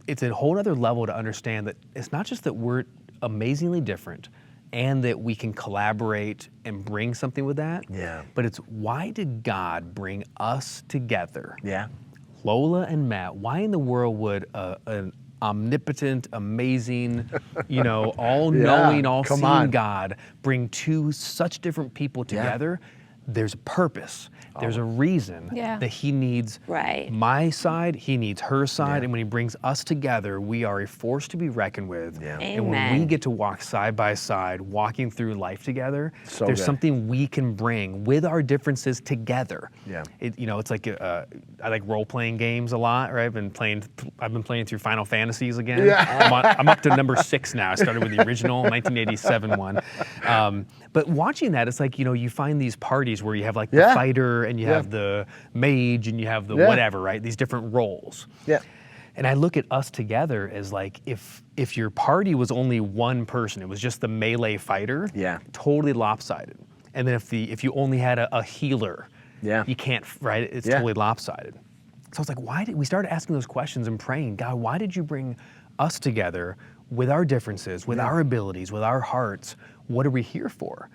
it's a whole other level to understand that it's not just that we're amazingly different, and that we can collaborate and bring something with that. Yeah. But it's why did God bring us together? Yeah. Lola and Matt, why in the world would an omnipotent, amazing, you know, all-knowing, Yeah, all-seeing come on. God bring two such different people together? There's a purpose. There's a reason Yeah. that He needs Right. my side, He needs her side, and when He brings us together, we are a force to be reckoned with. Yeah. And when we Amen. get to walk side by side, walking through life together, So there's good. something we can bring with our differences together. Yeah. You know, it's like I like role-playing games a lot, right? I've been playing through Final Fantasies again. Yeah. I'm up to number 6 now. I started with the original 1987 one. But watching that, it's like, you know, you find these parties where you have like the Yeah. fighter and you have the mage and you have the Yeah. whatever, right? These different roles. Yeah. And I look at us together as like, if your party was only one person, it was just the melee fighter, Yeah. totally lopsided. And then if you only had a healer, Yeah. you can't, right? It's Yeah. totally lopsided. So I was like, why did we started asking those questions and praying, God, why did you bring us together with our differences, with our abilities, with our hearts? What are we here for?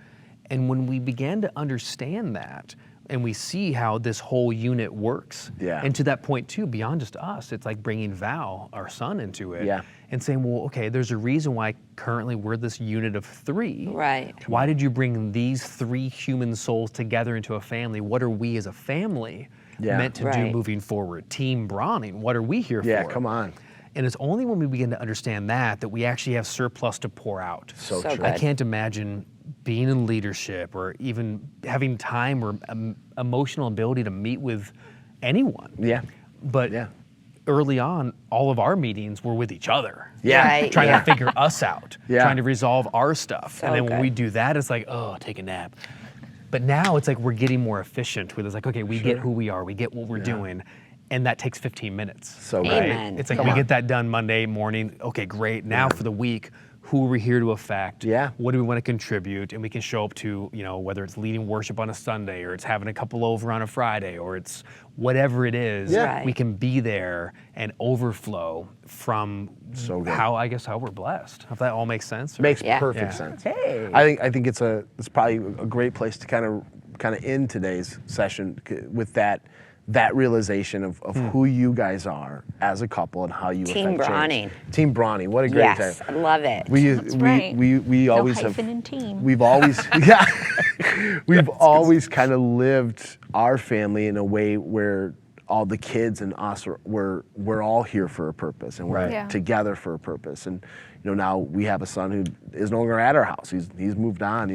And when we began to understand that, and we see how this whole unit works, Yeah. and to that point too, beyond just us, it's like bringing Val, our son, into it, Yeah. and saying, well, okay, there's a reason why currently we're this unit of 3. Right. Why did you bring these 3 human souls together into a family? What are we as a family meant to do Right. moving forward? Team Browning, what are we here Yeah, for? come on. And it's only when we begin to understand that we actually have surplus to pour out. So So true. I good. can't imagine being in leadership or even having time or emotional ability to meet with anyone. Yeah. But Yeah. early on, all of our meetings were with each other. Yeah. Right, Trying yeah. to figure us out, Yeah. trying to resolve our stuff. So and then when good. we do that, it's like, oh, take a nap. But now it's like we're getting more efficient with it's like, okay, we get who we are, we get what we're doing. And that takes 15 minutes. So good. Amen. It's like Come we on. get that done Monday morning. Okay, great. Now for the week, who are we here to affect? Yeah. What do we want to contribute? And we can show up to, whether it's leading worship on a Sunday or it's having a couple over on a Friday or it's whatever it is, Yeah. Right. we can be there and overflow from So good. how we're blessed. If that all makes sense. Makes Yeah. perfect Yeah. sense. Hey. I think it's probably a great place to kind of end today's session with that realization of who you guys are as a couple and how you Team affect Brauning. change. Team Brauning. What a great Yes, time. I love it. We right. we always no have. hyphen in team. We've always yeah. We've always kind of lived our family in a way where all the kids and us we're all here for a purpose and we're Right. Yeah. together for a purpose. And now we have a son who is no longer at our house. He's moved on.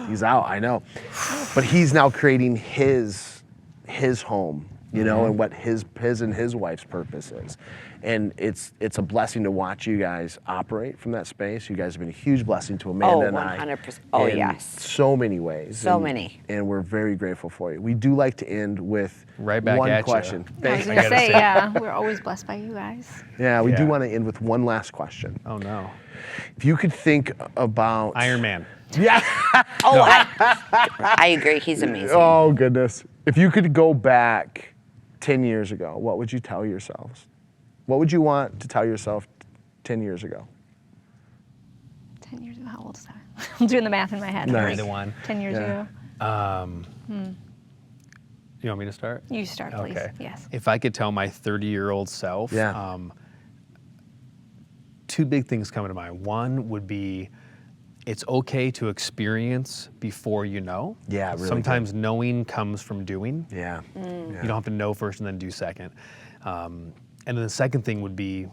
He's out. I know, but he's now creating his home. And what his and his wife's purpose is. And it's a blessing to watch you guys operate from that space. You guys have been a huge blessing to Amanda and I. 100%. Oh, in yes. so many ways. So many. And we're very grateful for you. We do like to end with Right back one at ya. question. I was Thanks. gonna gotta say, say. yeah, we're always blessed by you guys. Yeah, we do Yeah. want to end with one last question. Oh no. If you could think about Iron Man. Yeah. Oh, I agree. He's amazing. Oh goodness. If you could go back 10 years ago, what would you tell yourselves? What would you want to tell yourself 10 years ago? 10 years ago, how old is that? I'm doing the math in my head. Nice. Either one. 10 years Yeah. ago. You want me to start? You start, please. Okay. Yes. If I could tell my 30-year-old self, Yeah. two big things come to mind. One would be it's okay to experience before you know. Yeah, really Sometimes knowing comes from doing. Yeah. You don't have to know first and then do second. And then the second thing would be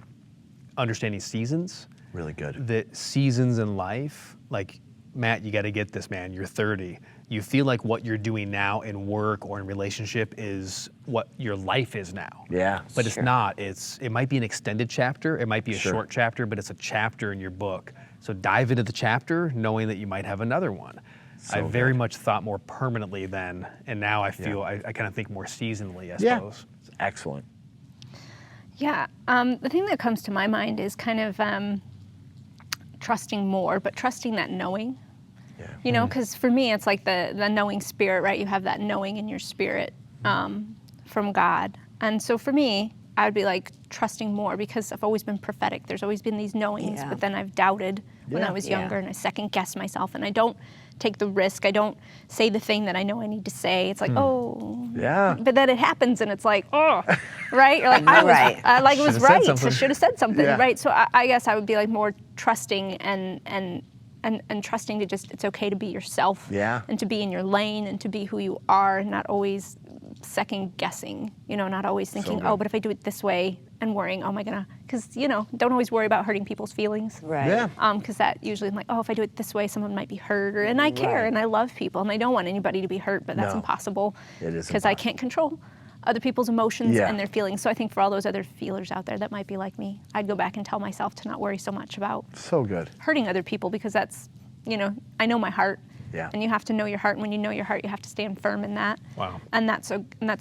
understanding seasons. Really good. That seasons in life, like, Matt, you got to get this, man. You're 30. You feel like what you're doing now in work or in relationship is what your life is now. Yeah. But it's Sure. not. It might be an extended chapter. It might be a Sure. short chapter, but it's a chapter in your book. So dive into the chapter knowing that you might have another one. I So very good. much thought more permanently then, and now I feel I kind of think more seasonally, I Yeah. suppose. Excellent. Yeah. The thing that comes to my mind is kind of trusting more, but trusting that knowing. Yeah. Because for me, it's like the knowing spirit, right? You have that knowing in your spirit from God. And so for me, I would be like trusting more because I've always been prophetic. There's always been these knowings, Yeah. but then I've doubted when Yeah. I was Yeah. younger and I second guess myself and I don't take the risk. I don't say the thing that I know I need to say. It's like, oh, Yeah. but then it happens and it's like, oh, right? You're like, I was, Right. like it was Should've said right. I something. should have said something, Yeah. right? So I guess I would be like more trusting and trusting to just, it's okay to be yourself Yeah. and to be in your lane and to be who you are and not always second guessing, not always thinking, good. oh, but if I do it this way and worrying, oh, am I gonna, because, don't always worry about hurting people's feelings. Right. Yeah. Because that usually I'm like, oh, if I do it this way, someone might be hurt, and I care Right. and I love people and I don't want anybody to be hurt, but that's No. impossible. It is because I can't control other people's emotions Yeah. and their feelings. So I think for all those other feelers out there that might be like me, I'd go back and tell myself to not worry so much about So good. hurting other people because that's, I know my heart. Yeah. And you have to know your heart. And when you know your heart, you have to stand firm in that. Wow. And that's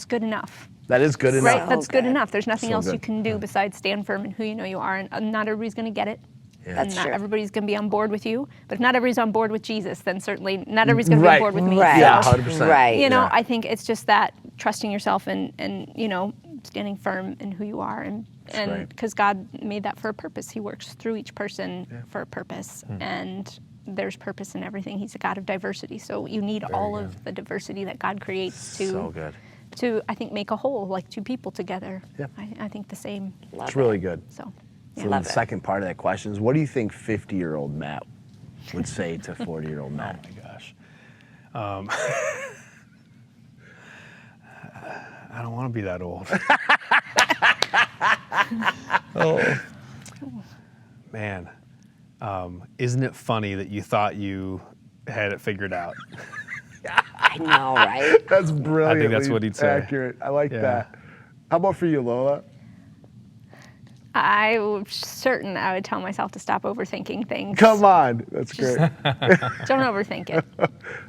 good enough. That is good enough. Right? That's good good. enough. There's nothing So else you good. can do besides stand firm in who you know you are. And not everybody's going to get it. Yeah. And That's not true. everybody's going to be on board with you. But if not everybody's on board with Jesus, then certainly not everybody's going to be Right. on board with me. Right. Yeah, So, 100%. Right. Yeah. I think it's just that trusting yourself and standing firm in who you are. And right. because God made that for a purpose. He works through each person for a purpose. And there's purpose in everything. He's a God of diversity. So you need all of the diversity that God creates So good. to, I think, make a whole, like two people together. Yeah. I think the same. Love It's it. really good. So, So yeah. the Love it. second part of that question is, what do you think 50-year-old Matt would say to 40-year-old Matt? Oh my gosh. I don't want to be that old. Oh. Man. Isn't it funny that you thought you had it figured out? I know, right? That's brilliant. that's what he'd say. Accurate. I like Yeah. that. How about for you, Lola? I was certain I would tell myself to stop overthinking things. Come on. That's great. Don't overthink it.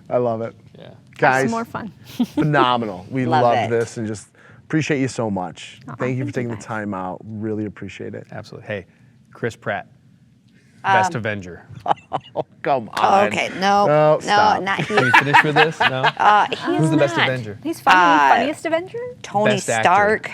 I love it. Yeah. Guys, Have some more fun. phenomenal. We Love love it. this and just appreciate you so much. Thank you for thank you taking the guys. time out. Really appreciate it. Absolutely. Hey, Chris Pratt, Best Avenger. Come on. Okay, no, No, stop. not he. Are you finished with this? No? He's Who's the best not. Avenger? He's funny. Funniest Avenger? Tony Best actor. Stark.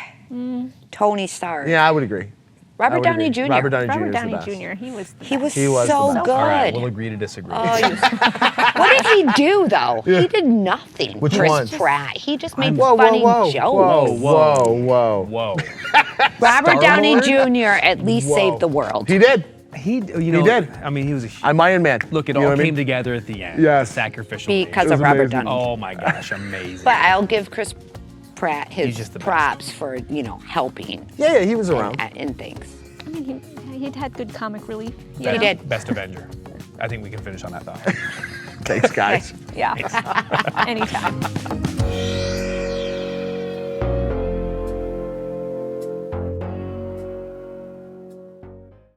Tony Stark. Yeah, I would agree. Robert I would Downey agree. Jr. Robert Downey Jr. Robert is the Downey best. Jr. He was the He best. was He was the so best. good. All right, we'll agree to disagree. What did he do though? He did nothing. Which Chris one? Pratt. He just made Whoa, whoa, funny whoa, jokes. whoa. Whoa. Robert Downey Star-Lord? Jr. at least Whoa. saved the world. He did. He, you know, did. I mean, he was a. I'm Iron Man. Look, it You know all what I came mean? together at the end. Yes. The sacrificial. Because It of was Robert amazing. Downey. Oh my gosh, amazing. But I'll give Chris Pratt He's his just the best. props for, helping Yeah, he was around. in things. I mean, he'd had good comic relief. you He know? did. Best Avenger. I think we can finish on that thought. Thanks, guys. Yeah. Anytime.